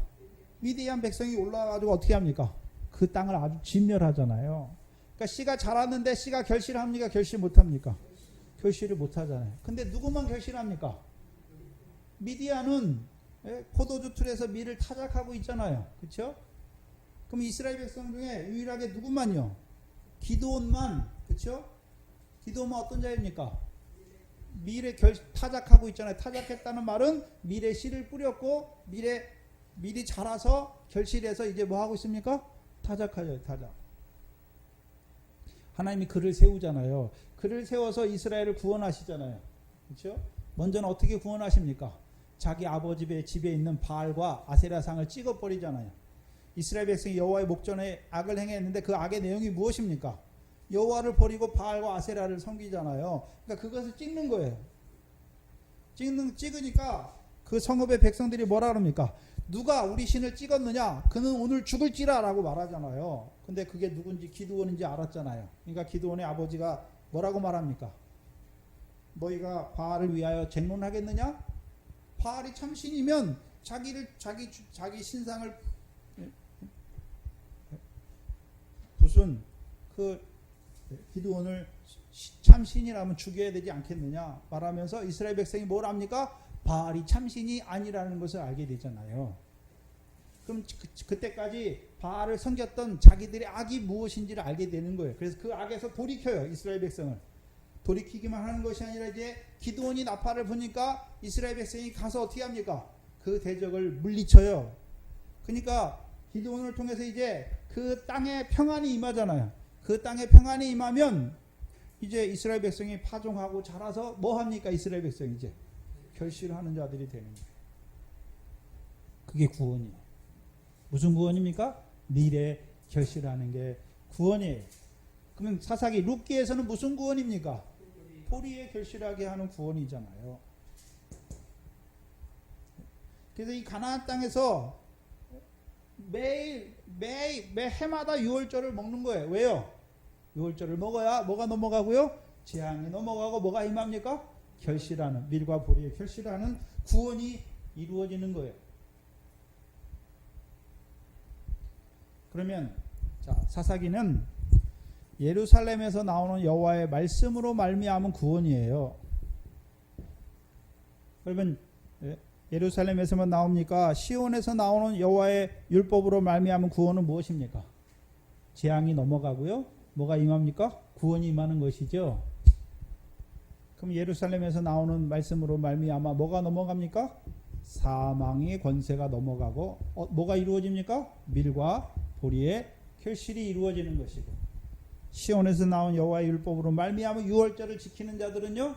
미디안 백성이 올라와가지고 어떻게 합니까? 그 땅을 아주 진멸하잖아요. 그러니까 씨가 자랐는데 씨가 결실합니까? 결실 못합니까? 결실을 못 하잖아요. 근데 누구만 결실합니까? 미디안은 포도주 틀에서 밀을 타작하고 있잖아요. 그렇죠? 그럼 이스라엘 백성 중에 유일하게 누구만요? 기드온만. 그렇죠? 기드온만 어떤 자입니까? 밀에 타작하고 있잖아요. 타작했다는 말은 밀에 씨를 뿌렸고 밀이 자라서 결실해서 이제 뭐 하고 있습니까? 타작하죠. 타작. 하나님이 그를 세우잖아요. 그를 세워서 이스라엘을 구원하시잖아요. 그렇죠? 먼저는 어떻게 구원하십니까? 자기 아버지 집에 있는 바알과 아세라상을 찍어버리잖아요. 이스라엘 백성이 여호와의 목전에 악을 행했는데 그 악의 내용이 무엇입니까? 여호와를 버리고 바알과 아세라를 섬기잖아요. 그러니까 그것을 찍는 거예요. 찍으니까 그 성읍의 백성들이 뭐라 그럽니까? 누가 우리 신을 찍었느냐? 그는 오늘 죽을지라 라고 말하잖아요. 근데 그게 누군지 기드온인지 알았잖아요. 그러니까 기드온의 아버지가 뭐라고 말합니까? 너희가 바알을 위하여 쟁론하겠느냐? 바알이 참신이면 자기 신상을 무슨 그 기드온을 참신이라면 죽여야 되지 않겠느냐 말하면서 이스라엘 백성이 뭘 합니까? 바알이 참신이 아니라는 것을 알게 되잖아요. 그럼 그때까지 바알을 섬겼던 자기들의 악이 무엇인지를 알게 되는 거예요. 그래서 그 악에서 돌이켜요. 이스라엘 백성을. 돌이키기만 하는 것이 아니라 이제 기드온이 나팔을 부니까 이스라엘 백성이 가서 어떻게 합니까? 그 대적을 물리쳐요. 그러니까 기드온을 통해서 이제 그 땅에 평안이 임하잖아요. 그 땅에 평안이 임하면 이제 이스라엘 백성이 파종하고 자라서 뭐 합니까? 이스라엘 백성이 이제 결실하는 자들이 되는 거예요. 그게 구원이에요. 무슨 구원입니까? 미래 결실하는 게 구원이에요. 그러면 사사기 룻기에서는 무슨 구원입니까? 보리에 결실하게 하는 구원이잖아요. 그래서 이 가나안 땅에서 매 해마다 유월절을 먹는 거예요. 왜요? 유월절을 먹어야 뭐가 넘어가고요? 재앙이 넘어가고 뭐가 임합니까? 결실하는, 밀과 보리에 결실하는 구원이 이루어지는 거예요. 그러면 자, 사사기는 예루살렘에서 나오는 여호와의 말씀으로 말미암은 구원이에요. 그러면 예루살렘에서만 나옵니까? 시온에서 나오는 여호와의 율법으로 말미암은 구원은 무엇입니까? 재앙이 넘어가고요. 뭐가 임합니까? 구원이 임하는 것이죠. 그럼 예루살렘에서 나오는 말씀으로 말미암아 뭐가 넘어갑니까? 사망의 권세가 넘어가고 뭐가 이루어집니까? 밀과 보리의 결실이 이루어지는 것이고, 시온에서 나온 여호와의 율법으로 말미암아 유월절을 지키는 자들은요,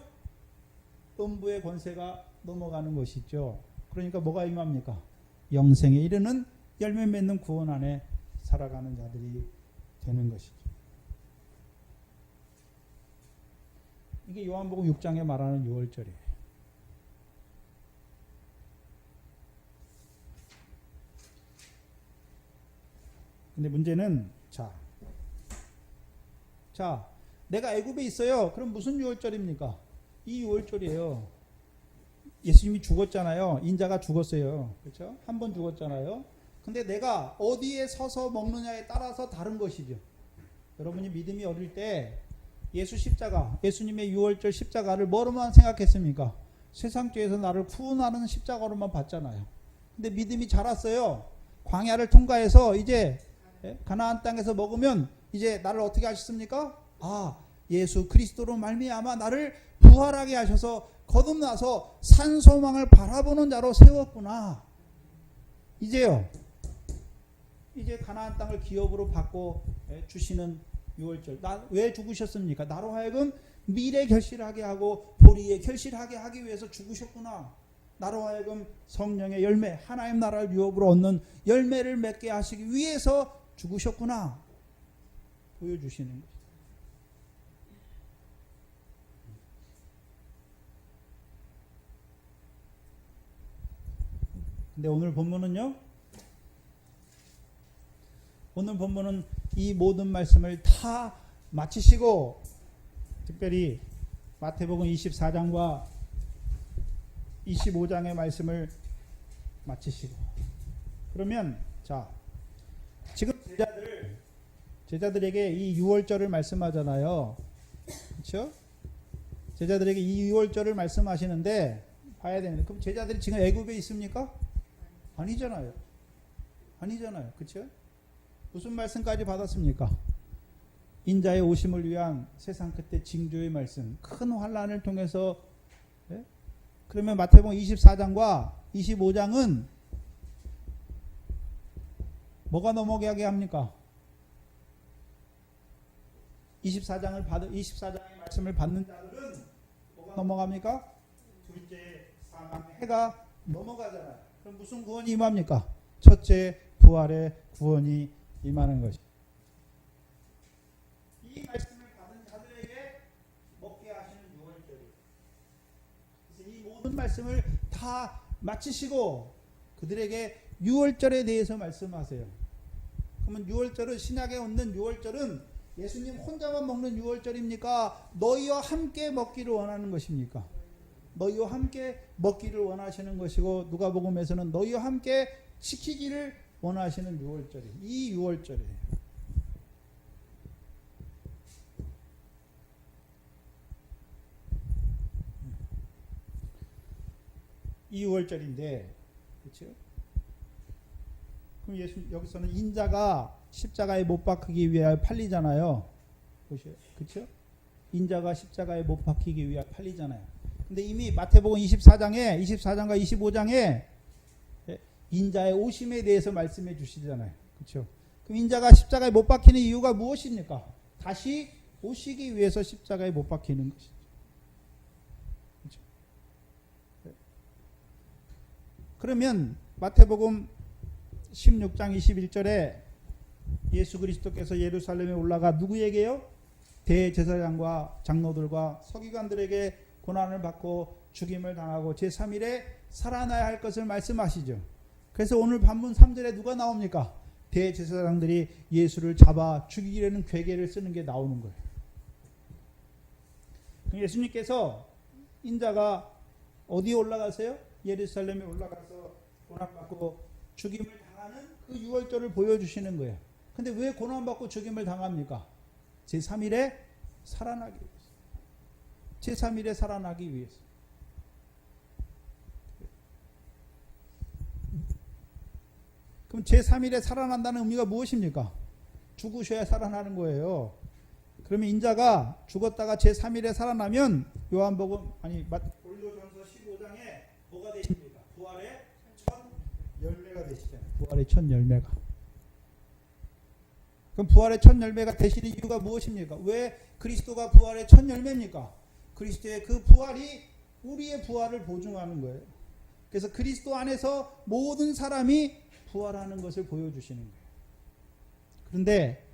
음부의 권세가 넘어가는 것이죠. 그러니까 뭐가 임합니까? 영생에 이르는 열매 맺는 구원 안에 살아가는 자들이 되는 것이죠. 이게 요한복음 6장에 말하는 유월절이에요. 근데 문제는 자, 내가 애굽에 있어요. 그럼 무슨 유월절입니까? 이 유월절이에요. 예수님이 죽었잖아요. 인자가 죽었어요. 그렇죠? 한 번 죽었잖아요. 근데 내가 어디에 서서 먹느냐에 따라서 다른 것이죠. 여러분이 믿음이 어릴 때 예수님의 유월절 십자가를 뭐로만 생각했습니까? 세상죄에서 나를 구원하는 십자가로만 봤잖아요. 근데 믿음이 자랐어요. 광야를 통과해서 이제 가나안 땅에서 먹으면 이제 나를 어떻게 하셨습니까? 예수 그리스도로 말미암아 나를 부활하게 하셔서 거듭나서 산 소망을 바라보는 자로 세웠구나. 이제 가나안 땅을 기업으로 받고 주시는 유월절. 왜 죽으셨습니까? 나로 하여금 미래 결실하게 하고 보리에 결실하게 하기 위해서 죽으셨구나. 나로 하여금 성령의 열매, 하나님 나라를 유업으로 얻는 열매를 맺게 하시기 위해서 죽으셨구나 보여주시는 거죠. 근데 오늘 본문은 이 모든 말씀을 다 마치시고, 특별히 마태복음 24장과 25장의 말씀을 마치시고, 그러면 지금 제자들에게 이 유월절을 말씀하잖아요. 그렇죠? 제자들에게 이 유월절을 말씀하시는데 봐야 됩니다. 그럼 제자들이 지금 애굽에 있습니까? 아니잖아요. 아니잖아요. 그렇죠? 무슨 말씀까지 받았습니까? 인자의 오심을 위한 세상 끝에 징조의 말씀, 큰 환란을 통해서. 예? 그러면 마태복음 24장과 25장은 뭐가 넘어가게 합니까? 24장의 말씀을 받는 자들은 뭐가 넘어갑니까? 둘째 사망의 해가 넘어가잖아요. 그럼 무슨 구원이 임합니까? 첫째 부활의 구원이 임하는 것이. 이 말씀을 받은 자들에게 먹게 하시는 유월절이에요. 그래서 이 모든 말씀을 다 마치시고 그들에게 유월절에 대해서 말씀하세요. 그러면 유월절은, 신약에 없는 유월절은 예수님 혼자만 먹는 유월절입니까? 너희와 함께 먹기를 원하는 것입니까? 너희와 함께 먹기를 원하시는 것이고, 누가복음에서는 너희와 함께 지키기를 원하시는 유월절이에요. 이 유월절이에요. 이 유월절인데, 그렇죠? 그럼 여기서는 인자가 십자가에 못 박히기 위하여 팔리잖아요. 그렇죠? 인자가 십자가에 못 박히기 위하여 팔리잖아요. 근데 이미 마태복음 24장과 25장에 인자의 오심에 대해서 말씀해 주시잖아요. 그렇죠? 그럼 인자가 십자가에 못 박히는 이유가 무엇입니까? 다시 오시기 위해서 십자가에 못 박히는 것이죠. 그렇죠? 그러면 마태복음 16장 21절에 예수 그리스도께서 예루살렘에 올라가 누구에게요? 대제사장과 장로들과 서기관들에게 고난을 받고 죽임을 당하고 제3일에 살아나야 할 것을 말씀하시죠. 그래서 오늘 본문 3절에 누가 나옵니까? 대제사장들이 예수를 잡아 죽이려는 괴계를 쓰는 게 나오는 거예요. 예수님께서 인자가 어디에 올라가세요? 예루살렘에 올라가서 고난받고 죽임을 당하는 그 유월절을 보여주시는 거예요. 근데 왜 고난받고 죽임을 당합니까? 제3일에 살아나기 위해서. 제3일에 살아나기 위해서. 그럼 제3일에 살아난다는 의미가 무엇입니까? 죽으셔야 살아나는 거예요. 그러면 인자가 죽었다가 제3일에 살아나면 고린도전서 15장에 뭐가 되십니까? 부활의 첫 열매가 되시잖아요. 부활의 첫 열매가. 그럼 부활의 첫 열매가 되시는 이유가 무엇입니까? 왜 그리스도가 부활의 첫 열매입니까? 그리스도의 그 부활이 우리의 부활을 보증하는 거예요. 그래서 그리스도 안에서 모든 사람이 부활하는 것을 보여주시는 거예요. 그런데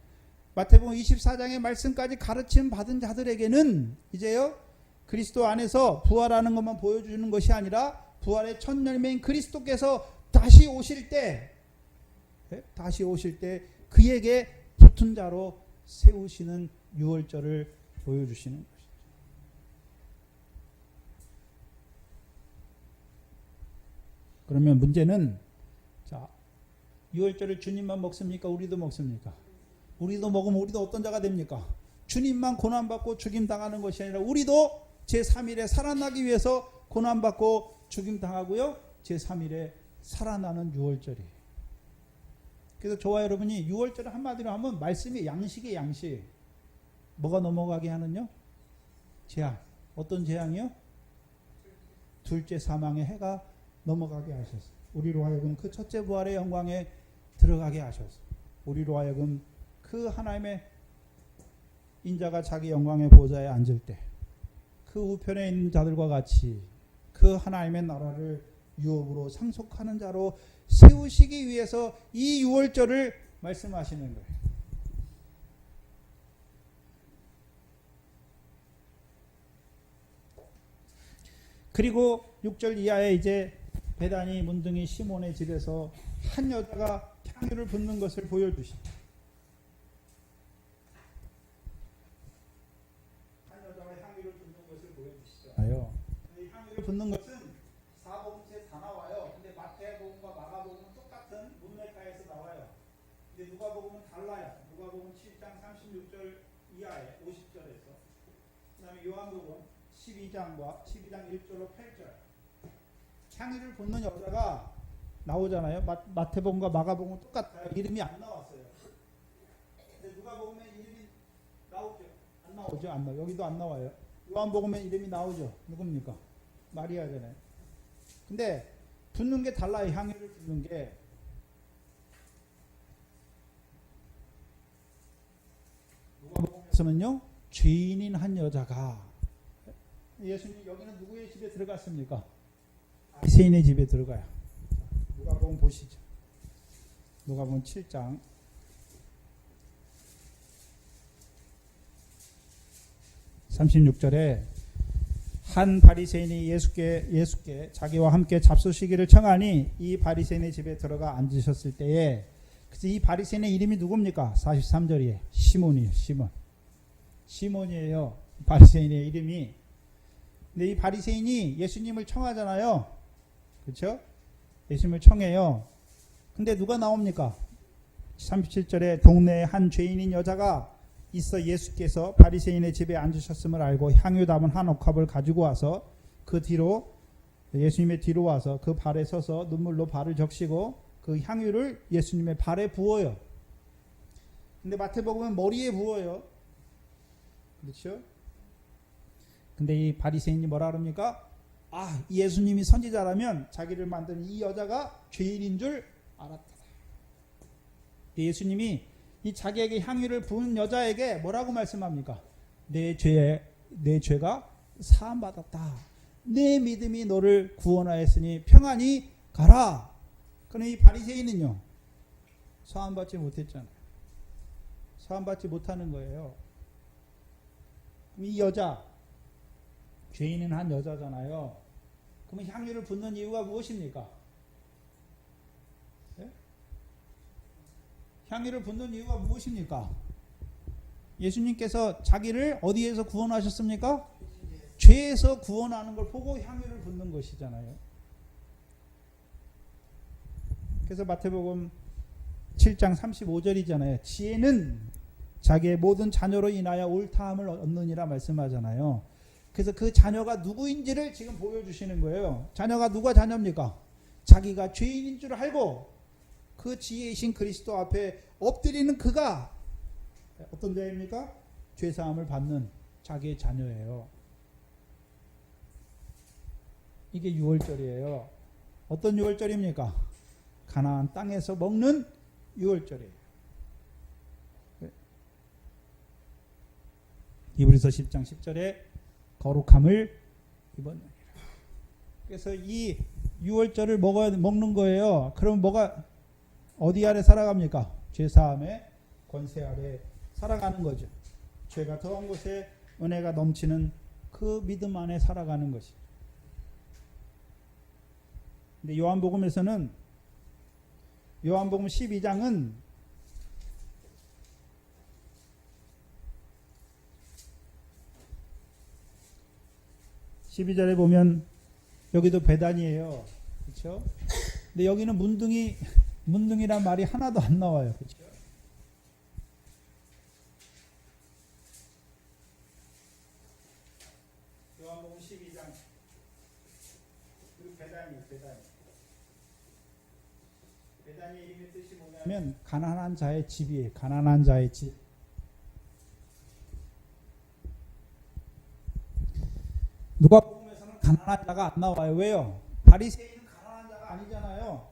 마태복음 24장의 말씀까지 가르침 받은 자들에게는 이제요, 그리스도 안에서 부활하는 것만 보여주는 것이 아니라 부활의 첫 열매인 그리스도께서 다시 오실 때 그에게 붙은 자로 세우시는 유월절을 보여주시는 것이죠. 그러면 문제는, 자, 유월절을 주님만 먹습니까? 우리도 먹습니까? 우리도 먹으면 우리도 어떤 자가 됩니까? 주님만 고난받고 죽임당하는 것이 아니라 우리도 제3일에 살아나기 위해서 고난받고 죽임당하고요, 제3일에 살아나는 유월절이에요. 그래서 저와 여러분이 유월절을 한마디로 하면 말씀이 양식의 양식. 뭐가 넘어가게 하는요? 재앙. 어떤 재앙이요? 둘째 사망의 해가 넘어가게 하셨어요. 우리로 하여금 그 첫째 부활의 영광에 들어가게 하셨어요. 우리로 하여금 그 하나님의 인자가 자기 영광의 보좌에 앉을 때 그 우편에 있는 자들과 같이 그 하나님의 나라를 유업으로 상속하는 자로 세우시기 위해서 이 유월절을 말씀하시는 거예요. 그리고 6절 이하에 이제 베다니 문둥이 시몬의 집에서 한 여자가 향유를 붓는 것을 보여주십니다. 한 여자가 향유를 붓는 것을 보여주시잖아요. 이 향유를 붓는 것은 사복음서에 다 나와요. 근데 마태복음과 마가복음은 똑같은 문맥가에서 나와요. 근데 누가복음은 달라요. 누가복음 7장 36절 이하에 50절에서, 그 다음에 요한복음 12장과 12장 1절로 8절 향유를 붓는 여자가 나오잖아요. 마태복음과 마가복음은 똑같아요. 이름이 안 나왔어요. 근데 누가복음에 이름이 나오죠? 안 나오죠? 안 나와요. 여기도 안 나와요. 요한복음에 이름이 나오죠? 누굽니까? 마리아잖아요. 근데 붓는 게 달라요. 향유를 붓는 게. 누가복음에서는요, 죄인인 한 여자가, 예수님 여기는 누구의 집에 들어갔습니까? 바리새인의 집에 들어가요. 누가복음 보시죠. 누가복음 7장 36절에 한 바리새인이 예수께 자기와 함께 잡수시기를 청하니 이 바리새인의 집에 들어가 앉으셨을 때에, 그래서 이 바리새인의 이름이 누굽니까? 43절이에요. 시몬이에요. 시몬이에요. 바리새인의 이름이. 근데 이 바리새인이 예수님을 청하잖아요. 그렇죠? 예수님을 청해요. 근데 누가 나옵니까? 37절에 동네에 한 죄인인 여자가 있어 예수께서 바리새인의 집에 앉으셨음을 알고 향유 담은 한 옥합을 가지고 와서 그 뒤로, 예수님의 뒤로 와서 그 발에 서서 눈물로 발을 적시고 그 향유를 예수님의 발에 부어요. 근데 마태복음은 머리에 부어요. 그렇죠? 근데 이 바리새인이 뭐라 그럽니까? 아, 예수님이 선지자라면 자기를 만든 이 여자가 죄인인 줄 알았다. 예수님이 이 자기에게 향유를 부은 여자에게 뭐라고 말씀합니까? 내 죄가 사함받았다. 내 믿음이 너를 구원하였으니 평안히 가라. 그럼 이 바리새인은요, 사함받지 못했잖아요. 사함받지 못하는 거예요. 그럼 이 여자, 죄인은 한 여자잖아요. 그러면 향유를 붓는 이유가 무엇입니까? 네? 향유를 붓는 이유가 무엇입니까? 예수님께서 자기를 어디에서 구원하셨습니까? 죄에서 구원하는 걸 보고 향유를 붓는 것이잖아요. 그래서 마태복음 7장 35절이잖아요. 지혜는 자기의 모든 자녀로 인하여 옳다함을 얻느니라 말씀하잖아요. 그래서 그 자녀가 누구인지를 지금 보여주시는 거예요. 자녀가 누가 자녀입니까? 자기가 죄인인 줄 알고 그 지혜이신 그리스도 앞에 엎드리는 그가 어떤 자입니까? 죄사함을 받는 자기의 자녀예요. 이게 6월절이에요. 어떤 6월절입니까? 가나안 땅에서 먹는 6월절이에요. 히브리서 10장 10절에 거룩함을 입었느니라. 그래서 이 6월절을 먹는 거예요. 그럼 뭐가 어디 아래 살아갑니까? 죄사함의 권세 아래 살아가는 거죠. 죄가 더한 곳에 은혜가 넘치는 그 믿음 안에 살아가는 것이. 근데 요한복음에서는, 요한복음 12장은 (12절에) 보면 여기도 베단이에요. 그렇죠? 근데 여기는 문둥이란 말이 하나도 안 나와요. 그렇죠? 요한복음 12장 그 베단이의 이름의 뜻이 뭐냐면 가난한 자의 집이에요. 가난한 자의 집. 누가복음에서는 가난한 자가 안 나와요. 왜요? 바리새인은 가난한 자가 아니잖아요.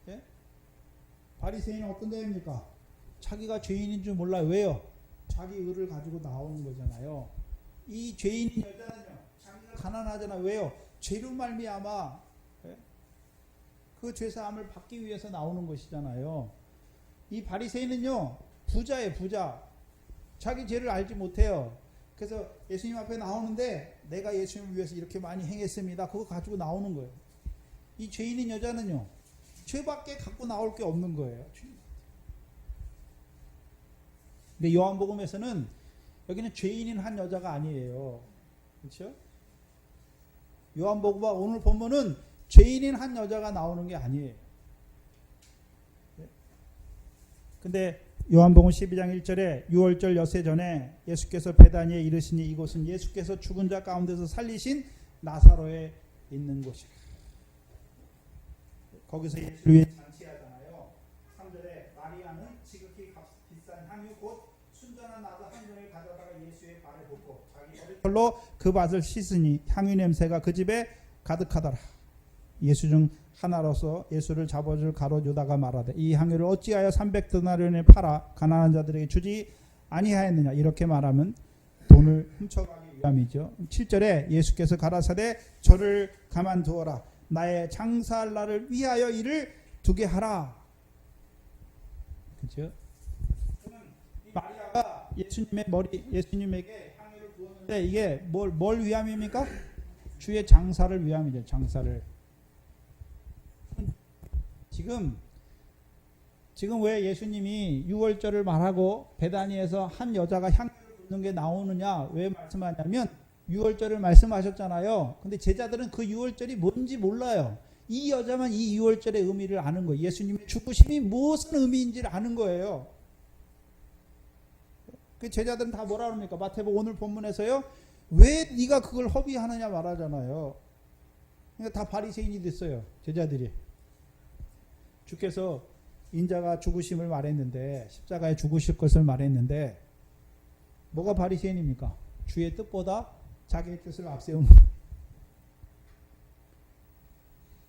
예? 바리새인은 어떤 자입니까? 자기가 죄인인 줄 몰라요. 왜요? 자기 의를 가지고 나오는 거잖아요. 이 죄인인 여자는요, 자기가 가난하잖아요. 왜요? 죄로 말미암아 그 죄사함을 받기 위해서 나오는 것이잖아요. 이 바리새인은요, 부자예요. 부자. 자기 죄를 알지 못해요. 그래서 예수님 앞에 나오는데 내가 예수님을 위해서 이렇게 많이 행했습니다. 그거 가지고 나오는 거예요. 이 죄인인 여자는요, 죄밖에 갖고 나올 게 없는 거예요. 근데 요한복음에서는 여기는 죄인인 한 여자가 아니에요. 그렇죠? 요한복음과 오늘 본문은 죄인인 한 여자가 나오는 게 아니에요. 근데 요한복음 12장 1절에 유월절 엿새 전에 예수께서 베다니에 이르시니 이곳은 예수께서 죽은 자 가운데서 살리신 나사로에 있는 곳이라. 거기서 예수를 위해 잔치하잖아요. 3절에 마리아는 지극히 비싼 향유 곧 순전한 나도 한 병을 가져다가 예수의 발에 붓고 자기 머리털로 그 밭을 씻으니 향유 냄새가 그 집에 가득하더라. 예수 중 하나로서 예수를 잡아줄 가롯 유다가 말하되 이 향유를 어찌하여 300데나리온에 팔아 가난한 자들에게 주지 아니하였느냐. 이렇게 말하면 돈을 훔쳐가기 위함이죠. 7절에 예수께서 가라사대 저를 가만두어라. 나의 장사할 날을 위하여 이를 두게 하라. 그렇죠? 이 마리아가 예수님에게 향유를 부었는데 이게 뭘 위함입니까? 주의 장사를 위함이죠. 장사를. 지금 왜 예수님이 유월절을 말하고 베다니에서 한 여자가 향유를 붓는 게 나오느냐 왜 말씀하냐면 유월절을 말씀하셨잖아요. 근데 제자들은 그 유월절이 뭔지 몰라요. 이 여자만 이 유월절의 의미를 아는 거예요. 예수님의 죽으심이 무슨 의미인지를 아는 거예요. 그 제자들은 다 뭐라 그럽니까? 마태복음 오늘 본문에서요. 왜 네가 그걸 허비하느냐 말하잖아요. 그러니까 다 바리새인이 됐어요. 제자들이. 주께서 인자가 죽으심을 말했는데 십자가에 죽으실 것을 말했는데 뭐가 바리새인입니까? 주의 뜻보다 자기의 뜻을 앞세우는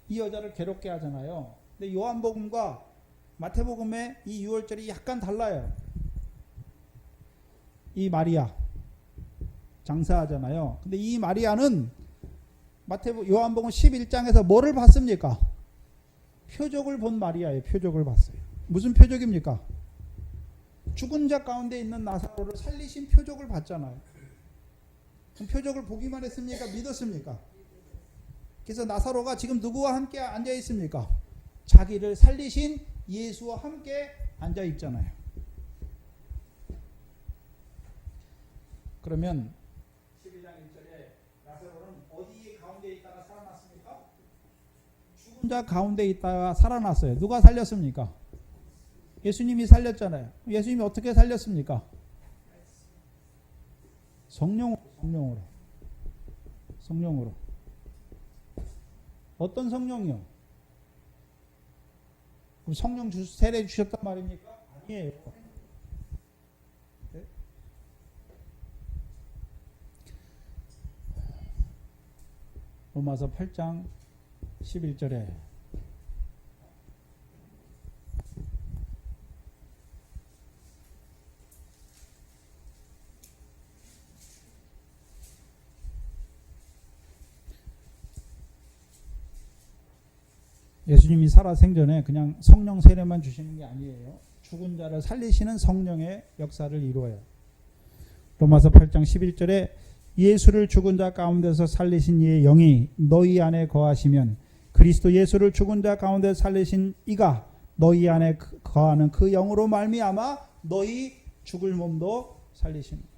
이 여자를 괴롭게 하잖아요. 근데 요한복음과 마태복음의 이 유월절이 약간 달라요. 이 마리아 장사하잖아요. 근데 이 마리아는 요한복음 11장에서 뭐를 봤습니까? 표적을 본 마리아예요. 표적을 봤어요. 무슨 표적입니까? 죽은 자 가운데 있는 나사로를 살리신 표적을 봤잖아요. 그럼 표적을 보기만 했습니까? 믿었습니까? 그래서 나사로가 지금 누구와 함께 앉아 있습니까? 자기를 살리신 예수와 함께 앉아 있잖아요. 그러면 12장 1절에 나사로는 어디 가운데 있다가 살아났습니까? 죽은 자 가운데 있다가 살아났어요. 누가 살렸습니까? 예수님이 살렸잖아요. 예수님이 어떻게 살렸습니까? 성령으로. 어떤 성령이요? 그럼 성령 세례 주셨단 말입니까? 아니에요. 네? 로마서 8장 11절에 예수님이 살아생전에 그냥 성령 세례만 주시는 게 아니에요. 죽은 자를 살리시는 성령의 역사를 이루어요. 로마서 8장 11절에 예수를 죽은 자 가운데서 살리신 이의 영이 너희 안에 거하시면 그리스도 예수를 죽은 자 가운데 살리신 이가 너희 안에 거하는 그 영으로 말미암아 너희 죽을 몸도 살리십니다.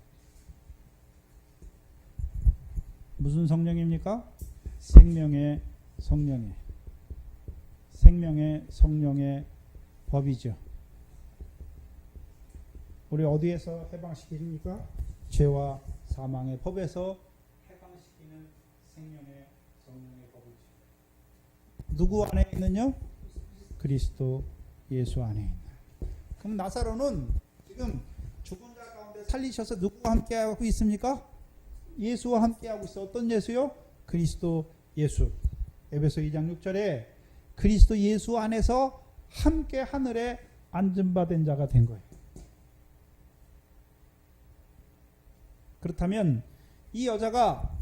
무슨 성령입니까? 생명의 성령의 법이죠. 우리 어디에서 해방시키십니까? 죄와 사망의 법에서 해방시키는 성령의 법이죠. 누구 안에 있느냐? 그리스도 예수 안에 있는. 그럼 나사로는 지금 죽은 자 가운데 살리셔서 누구와 함께하고 있습니까? 예수와 함께하고 있어. 어떤 예수요? 그리스도 예수. 에베소 2장 6절에 그리스도 예수 안에서 함께 하늘에 안전받은 자가 된 거예요. 그렇다면 이 여자가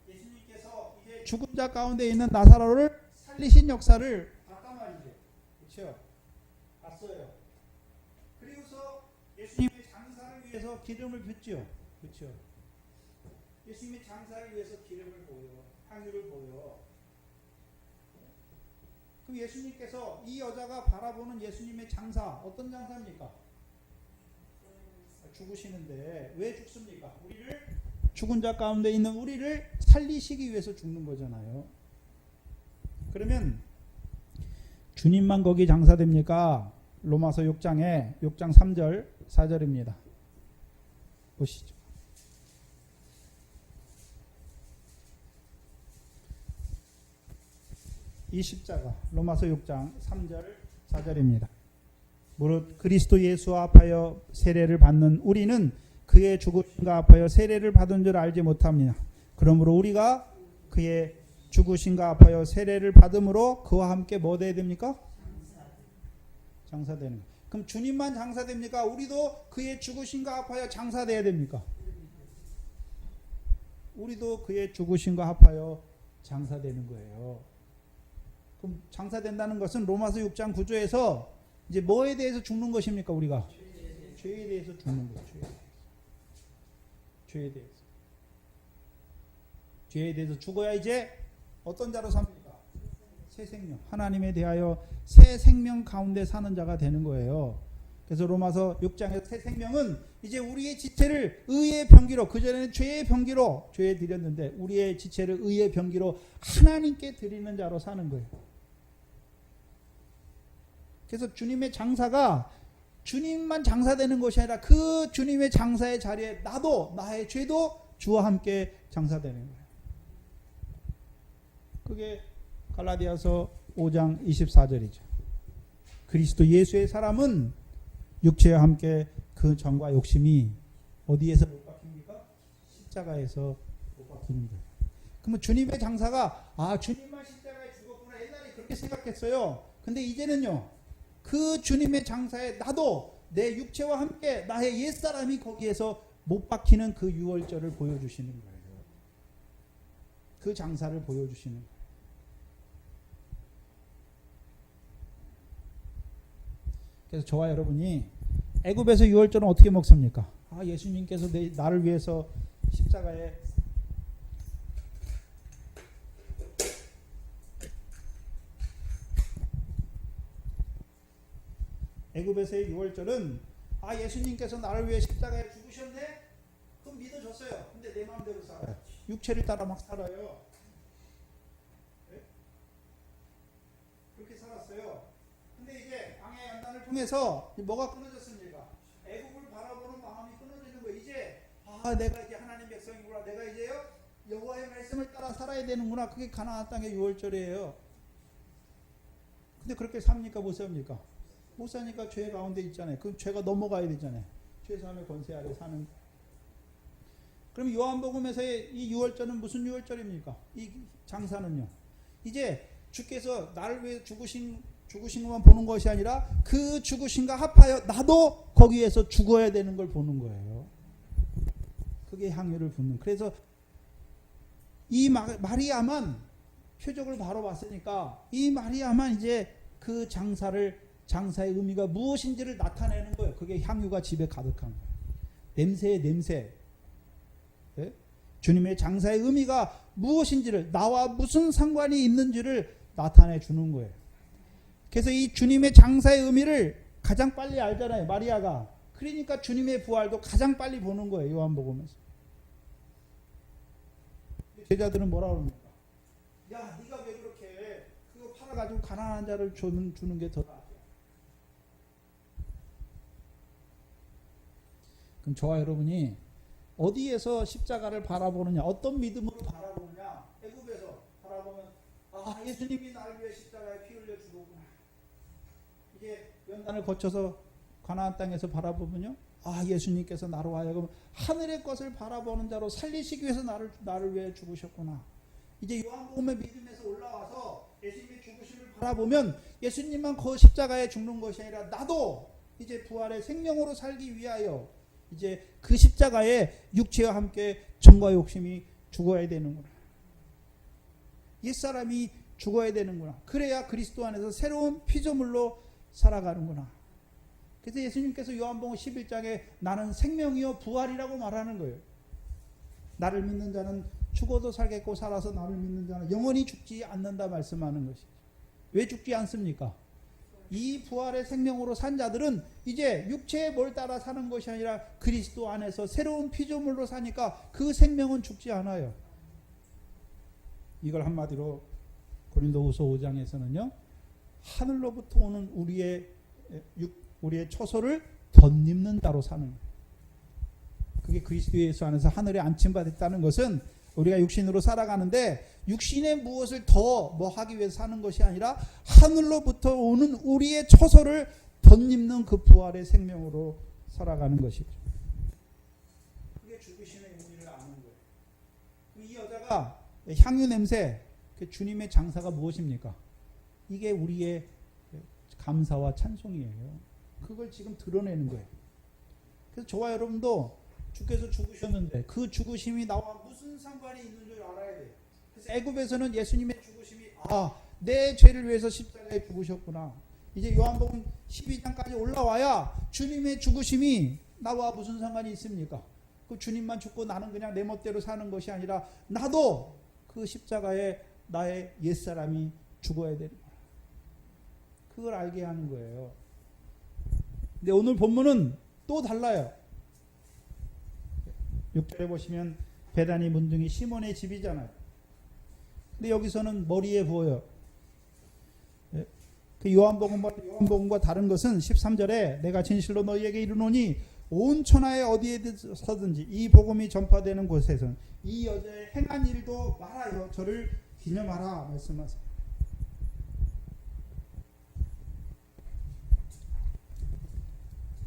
예수님께서 이제 죽은 자 가운데 있는 나사로를 살리신 역사를 봤단 말이죠. 그렇죠? 봤어요. 그리고서 예수님의 장사를 위해서 기름을 붓죠. 그렇죠? 예수님의 장사를 위해서 기름을 부어요. 향유를 부어요. 그럼 예수님께서 이 여자가 바라보는 예수님의 장사 어떤 장사입니까? 죽으시는데 왜 죽습니까? 우리를 죽은 자 가운데 있는 우리를 살리시기 위해서 죽는 거잖아요. 그러면 주님만 거기 장사됩니까? 로마서 6장 3절 4절입니다. 보시죠. 이 십자가 로마서 6장 3절 4절입니다. 무릇 그리스도 예수와 합하여 세례를 받는 우리는 그의 죽으심과 합하여 세례를 받은 줄 알지 못합니다. 그러므로 우리가 그의 죽으심과 합하여 세례를 받음으로 그와 함께 뭐 돼야 됩니까? 장사되는. 그럼 주님만 장사됩니까? 우리도 그의 죽으심과 합하여 장사돼야 됩니까? 우리도 그의 죽으심과 합하여 장사되는 거예요. 그럼 장사된다는 것은 로마서 6장 9조에서 이제 뭐에 대해서 죽는 것입니까? 우리가 죄에 대해서 죽는 거예요. 죄에 대해서 죽어야 이제 어떤 자로 삽니까? 새 생명. 하나님에 대하여 새 생명 가운데 사는 자가 되는 거예요. 그래서 로마서 6장의 새 생명은 이제 우리의 지체를 의의 병기로, 그전에는 죄의 병기로 죄에 드렸는데 우리의 지체를 의의 병기로 하나님께 드리는 자로 사는 거예요. 그래서 주님의 장사가 주님만 장사되는 것이 아니라 그 주님의 장사의 자리에 나도, 나의 죄도 주와 함께 장사되는 거예요. 그게 갈라디아서 5장 24절이죠. 그리스도 예수의 사람은 육체와 함께 그 정과 욕심이 어디에서 못 박힙니까? 십자가에서 못 박히는 거예요. 그러면 주님의 장사가 주님만 십자가에 죽었구나. 옛날에 그렇게 생각했어요. 근데 이제는요. 그 주님의 장사에 나도 내 육체와 함께 나의 옛사람이 거기에서 못 박히는 그 유월절을 보여주시는 거예요. 그 장사를 보여주시는 거예요. 그래서 저와 여러분이 애굽에서 유월절은 어떻게 먹습니까? 예수님께서 나를 위해서 십자가에 애굽에서의 유월절은 예수님께서 나를 위해 십자가에 죽으셨네? 그럼 믿어졌어요. 근데 내 마음대로 살아요. 육체를 따라 막 살아요. 네? 그렇게 살았어요. 근데 이제 광야 연단을 통해서 뭐가 끊어졌습니까? 애굽을 바라보는 마음이 끊어지는 거예요. 이제 내가 이제 하나님 백성이구나. 내가 이제요 여호와의 말씀을 따라 살아야 되는구나. 그게 가나안 땅의 유월절이에요. 근데 그렇게 삽니까? 못 삽니까? 못 사니까 죄 가운데 있잖아요. 그럼 죄가 넘어가야 되잖아요. 죄사함의 권세 아래 사는. 그럼 요한복음에서의 이 유월절은 무슨 유월절입니까? 이 장사는요. 이제 주께서 나를 위해 죽으신 것만 보는 것이 아니라 그 죽으심과 합하여 나도 거기에서 죽어야 되는 걸 보는 거예요. 그게 향유를 붓는. 그래서 이 마리아만 표적을 바로 봤으니까 이 마리아만 이제 그 장사의 의미가 무엇인지를 나타내는 거예요. 그게 향유가 집에 가득한 거예요. 냄새의 냄새. 네? 주님의 장사의 의미가 무엇인지를, 나와 무슨 상관이 있는지를 나타내 주는 거예요. 그래서 이 주님의 장사의 의미를 가장 빨리 알잖아요. 마리아가. 그러니까 주님의 부활도 가장 빨리 보는 거예요. 요한복음에서. 제자들은 뭐라 그럽니까? 야, 네가 왜 그렇게 그거 팔아가지고 가난한 자를 주는 게 더 나아. 그럼 저와 여러분이 어디에서 십자가를 바라보느냐, 어떤 믿음으로 바라보느냐. 애굽에서 바라보면 예수님이 나를 위해 십자가에 피 흘려 죽었구나. 이제 연단을 거쳐서 가나안 땅에서 바라보면요, 예수님께서 나로 하여금 하늘의 것을 바라보는 자로 살리시기 위해서 나를 위해 죽으셨구나. 이제 요한복음의 믿음에서 올라와서 예수님의 죽으심을 바라보면 예수님만 그 십자가에 죽는 것이 아니라 나도 이제 부활의 생명으로 살기 위하여 이제 그 십자가에 육체와 함께 정과 욕심이 죽어야 되는구나. 옛사람이 죽어야 되는구나. 그래야 그리스도 안에서 새로운 피조물로 살아가는구나. 그래서 예수님께서 요한복음 11장에 나는 생명이요 부활이라고 말하는 거예요. 나를 믿는 자는 죽어도 살겠고 살아서 나를 믿는 자는 영원히 죽지 않는다 말씀하는 것이죠. 왜 죽지 않습니까? 이 부활의 생명으로 산 자들은 이제 육체의 뭘 따라 사는 것이 아니라 그리스도 안에서 새로운 피조물로 사니까 그 생명은 죽지 않아요. 이걸 한마디로 고린도후서 5장에서는요, 하늘로부터 오는 우리의 우리의 처소를 덧입는 자로 사는 거예요. 그게 그리스도 예수 안에서 하늘에 안침받았다는 것은 우리가 육신으로 살아가는데 육신에 무엇을 더 뭐 하기 위해서 사는 것이 아니라 하늘로부터 오는 우리의 처소를 덧입는 그 부활의 생명으로 살아가는 것이죠. 그게 죽으시는 의미를 아는 거예요. 이 여자가 향유 냄새, 그 주님의 장사가 무엇입니까? 이게 우리의 감사와 찬송이에요. 그걸 지금 드러내는 거예요. 그래서 저와 여러분도 주께서 죽으셨는데 그 죽으심이 나와 무슨 상관이 있는 줄 알아야 돼요. 그래서 애굽에서는 예수님의 죽으심이 내 죄를 위해서 십자가에 죽으셨구나. 이제 요한복음 12장까지 올라와야 주님의 죽으심이 나와 무슨 상관이 있습니까? 그 주님만 죽고 나는 그냥 내 멋대로 사는 것이 아니라 나도 그 십자가에 나의 옛사람이 죽어야 되는 거야. 그걸 알게 하는 거예요. 근데 오늘 본문은 또 달라요. 6절에 보시면 베다니 문둥이 시몬의 집이잖아요. 근데 여기서는 머리에 부어요. 그 요한복음과 다른 것은 13절에 내가 진실로 너희에게 이르노니 온 천하에 어디에 서든지 이 복음이 전파되는 곳에서는 이 여자의 행한 일도 말하여 저를 기념하라 말씀하세요.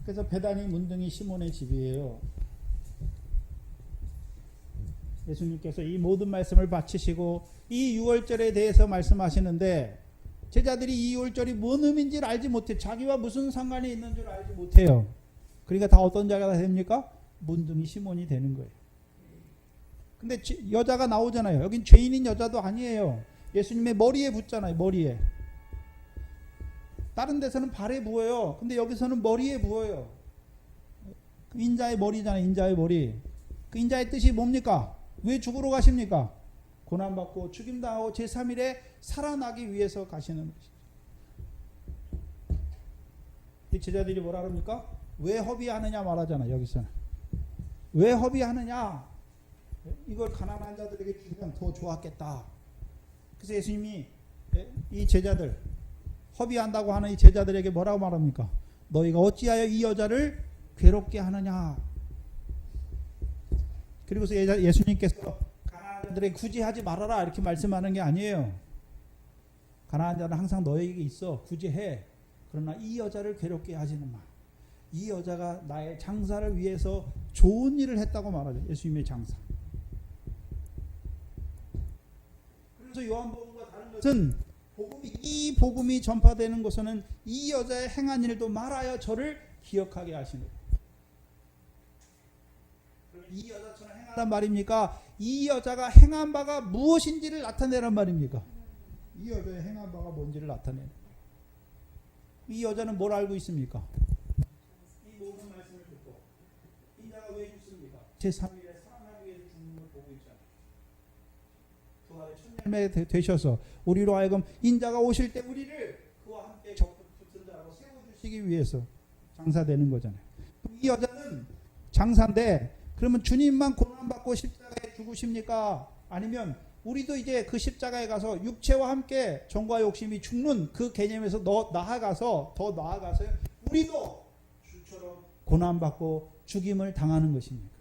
그래서 베다니 문둥이 시몬의 집이에요. 예수님께서 이 모든 말씀을 바치시고 이 유월절에 대해서 말씀하시는데 제자들이 이 유월절이 뭔 의미인지를 알지 못해. 자기와 무슨 상관이 있는 줄 알지 못해요. 그러니까 다 어떤 자가 됩니까? 문둥이 시몬이 되는 거예요. 근데 여자가 나오잖아요. 여긴 죄인인 여자도 아니에요. 예수님의 머리에 붙잖아요. 머리에. 다른 데서는 발에 부어요. 근데 여기서는 머리에 부어요. 인자의 머리잖아요. 인자의 머리. 그 인자의 뜻이 뭡니까? 왜 죽으러 가십니까? 고난받고 죽임당하고 제3일에 살아나기 위해서 가시는 것이죠. 이 제자들이 뭐라 그럽니까? 왜 허비하느냐 말하잖아요. 여기서는. 왜 허비하느냐? 이걸 가난한 자들에게 주면 더 좋았겠다. 그래서 예수님이 이 제자들, 허비한다고 하는 이 제자들에게 뭐라고 말합니까? 너희가 어찌하여 이 여자를 괴롭게 하느냐? 그리고서 예수님께서 가난한 자들에게 굳이 하지 말아라 이렇게 말씀하는 게 아니에요. 가난한 자는 항상 너에게 있어. 굳이 해. 그러나 이 여자를 괴롭게 하지는 마. 이 여자가 나의 장사를 위해서 좋은 일을 했다고 말하죠. 예수님의 장사. 그래서 요한복음과 다른 것은 이 복음이 전파되는 것은 이 여자의 행한 일도 말하여 저를 기억하게 하시는 거예요. 이 여자처럼 행하란 말입니까? 이 여자가 행한 바가 무엇인지를 나타내란 말입니까? 이 여자의 행한 바가 뭔지를 나타내는 거예요. 이 여자는 뭘 알고 있습니까? 이 모든 말씀을 듣고 인자가 왜 죽습니까? 제3일에 살아나기 위해서 죽는 걸 보고 있잖아요. 부활의 첫 열매 되셔서 우리로 하여금 인자가 오실 때 우리를 그와 함께 붙은 자라고 세워주시기 위해서 장사되는 거잖아요. 이 여자는 장사인데 그러면 주님만 고난받고 십자가에 죽으십니까? 아니면 우리도 이제 그 십자가에 가서 육체와 함께 정과 욕심이 죽는 그 개념에서 더 나아가서 우리도 주처럼 고난받고 죽임을 당하는 것입니까?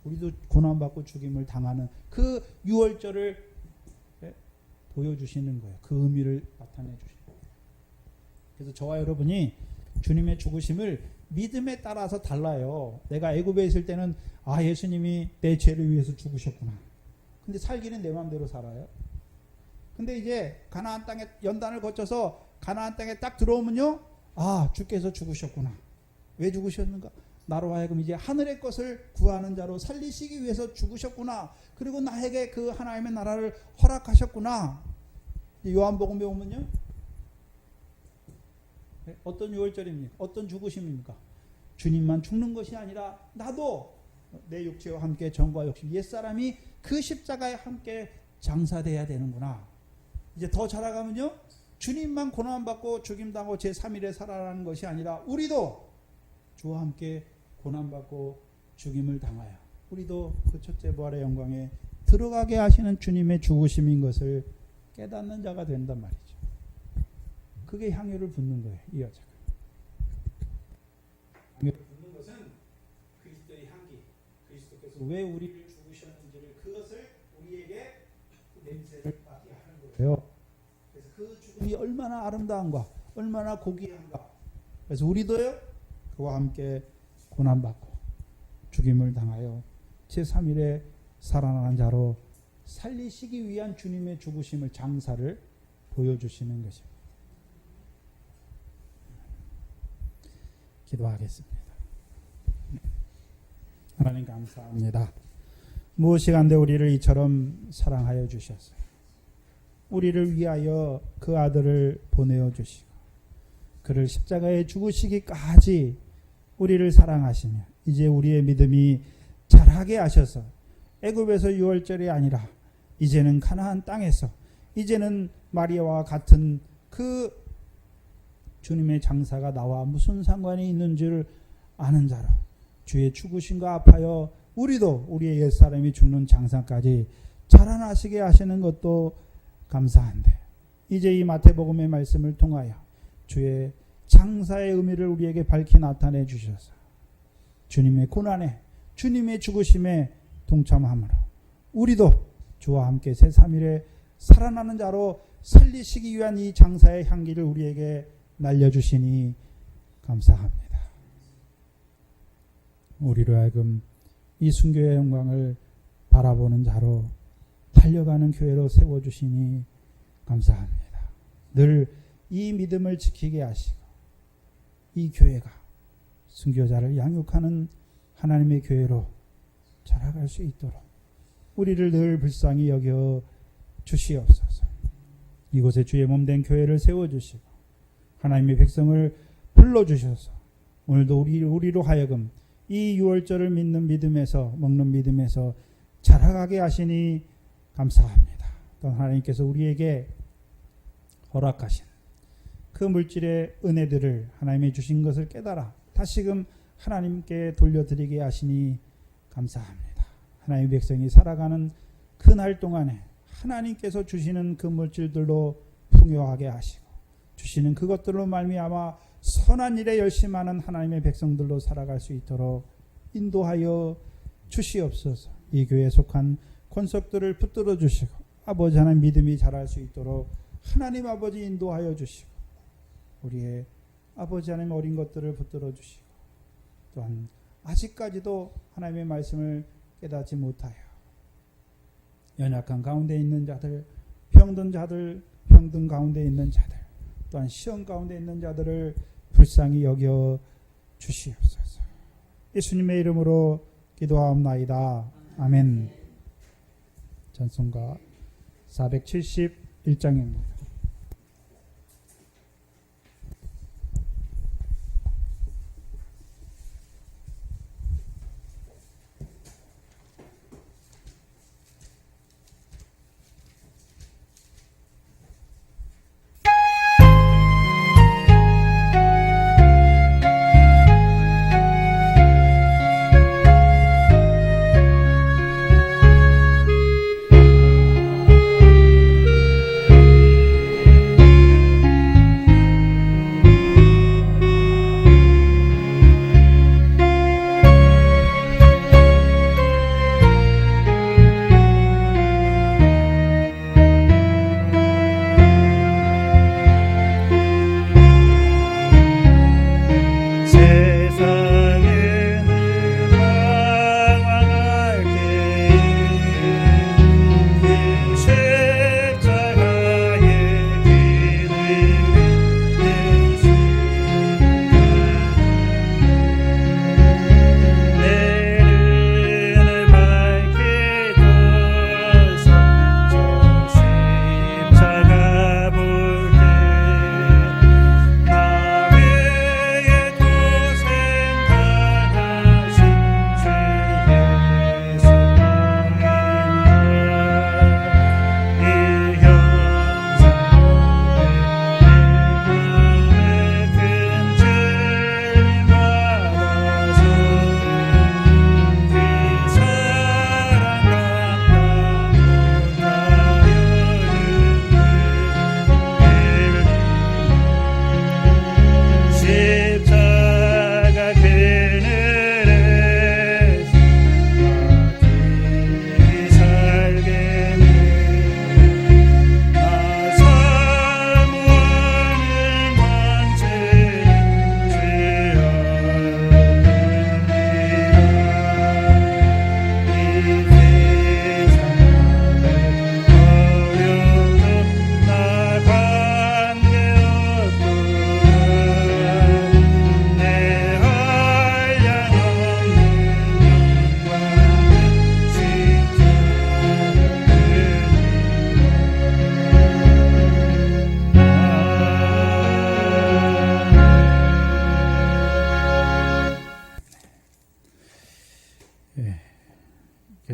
우리도 고난받고 죽임을 당하는 그 유월절을 보여주시는 거예요. 그 의미를 나타내 주시는 거예요. 그래서 저와 여러분이 주님의 죽으심을 믿음에 따라서 달라요. 내가 애굽에 있을 때는 예수님이 내 죄를 위해서 죽으셨구나. 근데 살기는 내 마음대로 살아요. 근데 이제 가나안 땅에 연단을 거쳐서 가나안 땅에 딱 들어오면요. 주께서 죽으셨구나. 왜 죽으셨는가? 나로 하여금 이제 하늘의 것을 구하는 자로 살리시기 위해서 죽으셨구나. 그리고 나에게 그 하나님의 나라를 허락하셨구나. 요한복음에 오면요. 어떤 유월절입니까? 어떤 죽으심입니까? 주님만 죽는 것이 아니라 나도 내 육체와 함께 정과 욕심 옛사람이 그 십자가에 함께 장사돼야 되는구나. 이제 더 자라가면요. 주님만 고난받고 죽임당하고 제3일에 살아나는 것이 아니라 우리도 주와 함께 고난받고 죽임을 당하여 우리도 그 첫째 부활의 영광에 들어가게 하시는 주님의 죽으심인 것을 깨닫는 자가 된단 말이죠. 그게 향유를 붓는 거예요. 이 여자가. 붙는 것은 그리스도의 향기, 그리스도께서 왜 우리를 죽으셨는지를 그것을 우리에게 냄새를 맡게 하는 거예요. 그래서 그 죽음이 얼마나 아름다운가, 얼마나 고귀한가. 그래서 우리도요 그와 함께 고난받고 죽임을 당하여 제3일에 살아나는 자로 살리시기 위한 주님의 죽으심을 장사를 보여주시는 것입니다. 기도하겠습니다. 하나님 감사합니다. 무엇이간데 우리를 이처럼 사랑하여 주셨어요. 우리를 위하여 그 아들을 보내어 주시고 그를 십자가에 죽으시기까지 우리를 사랑하시며 이제 우리의 믿음이 자라게 하셔서 애굽에서 유월절이 아니라 이제는 가나안 땅에서 이제는 마리아와 같은 그 주님의 장사가 나와 무슨 상관이 있는지를 아는 자로 주의 죽으심과 아파여 우리도 우리의 옛사람이 죽는 장사까지 자라나시게 하시는 것도 감사한데 이제 이 마태복음의 말씀을 통하여 주의 장사의 의미를 우리에게 밝히 나타내 주셔서 주님의 고난에 주님의 죽으심에 동참함으로 우리도 주와 함께 제3일에 살아나는 자로 살리시기 위한 이 장사의 향기를 우리에게 날려주시니 감사합니다. 우리로 하여금 이 순교의 영광을 바라보는 자로 달려가는 교회로 세워주시니 감사합니다. 늘 이 믿음을 지키게 하시고 이 교회가 순교자를 양육하는 하나님의 교회로 자라갈 수 있도록 우리를 늘 불쌍히 여겨 주시옵소서. 이곳에 주의 몸된 교회를 세워주시고 하나님의 백성을 불러주셔서 오늘도 우리로 하여금 이 유월절을 믿는 믿음에서 먹는 믿음에서 자라가게 하시니 감사합니다. 또 하나님께서 우리에게 허락하신 그 물질의 은혜들을 하나님이 주신 것을 깨달아 다시금 하나님께 돌려드리게 하시니 감사합니다. 하나님의 백성이 살아가는 그 날 동안에 하나님께서 주시는 그 물질들로 풍요하게 하시고 주시는 그것들로 말미암아 선한 일에 열심하는 하나님의 백성들로 살아갈 수 있도록 인도하여 주시옵소서. 이 교회에 속한 권속들을 붙들어 주시고 아버지 하나님 믿음이 자랄 수 있도록 하나님 아버지 인도하여 주시고 우리의 아버지 하나님 어린 것들을 붙들어 주시고 또한 아직까지도 하나님의 말씀을 깨닫지 못하여 연약한 가운데 있는 자들, 병든 자들, 병든 가운데 있는 자들, 또한 시험 가운데 있는 자들을 불쌍히 여겨 주시옵소서. 예수님의 이름으로 기도하옵나이다. 아멘. 찬송가 471장입니다.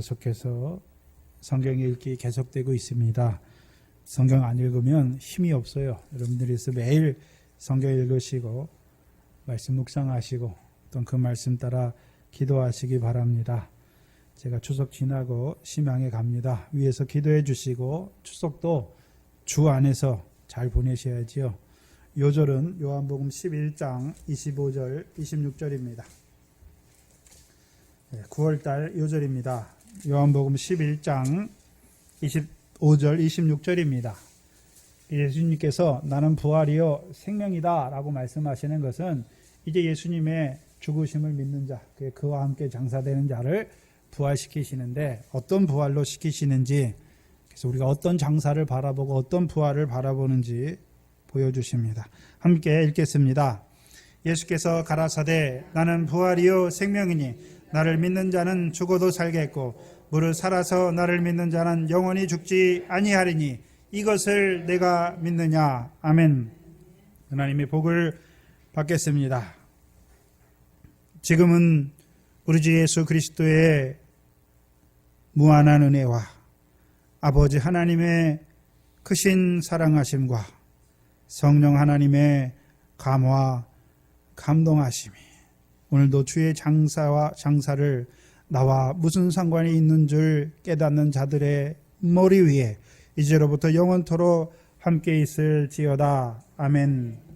계속해서 성경 읽기 계속되고 있습니다. 성경 안 읽으면 힘이 없어요. 여러분들께서 매일 성경 읽으시고 말씀 묵상하시고 또 그 말씀 따라 기도하시기 바랍니다. 제가 추석 지나고 심양에 갑니다. 위에서 기도해 주시고 추석도 주 안에서 잘 보내셔야지요. 요절은 요한복음 11장 25절 26절입니다. 9월달 요절입니다. 요한복음 11장 25절 26절입니다. 예수님께서 나는 부활이요 생명이다 라고 말씀하시는 것은 이제 예수님의 죽으심을 믿는 자, 그와 함께 장사되는 자를 부활시키시는데 어떤 부활로 시키시는지, 그래서 우리가 어떤 장사를 바라보고 어떤 부활을 바라보는지 보여주십니다. 함께 읽겠습니다. 예수께서 가라사대 나는 부활이요 생명이니 나를 믿는 자는 죽어도 살겠고 무릇 살아서 나를 믿는 자는 영원히 죽지 아니하리니 이것을 내가 믿느냐. 아멘. 하나님의 복을 받겠습니다. 지금은 우리 주 예수 그리스도의 무한한 은혜와 아버지 하나님의 크신 사랑하심과 성령 하나님의 감화 감동하심이 오늘도 주의 장사를 나와 무슨 상관이 있는 줄 깨닫는 자들의 머리 위에 이제로부터 영원토록 함께 있을지어다. 아멘.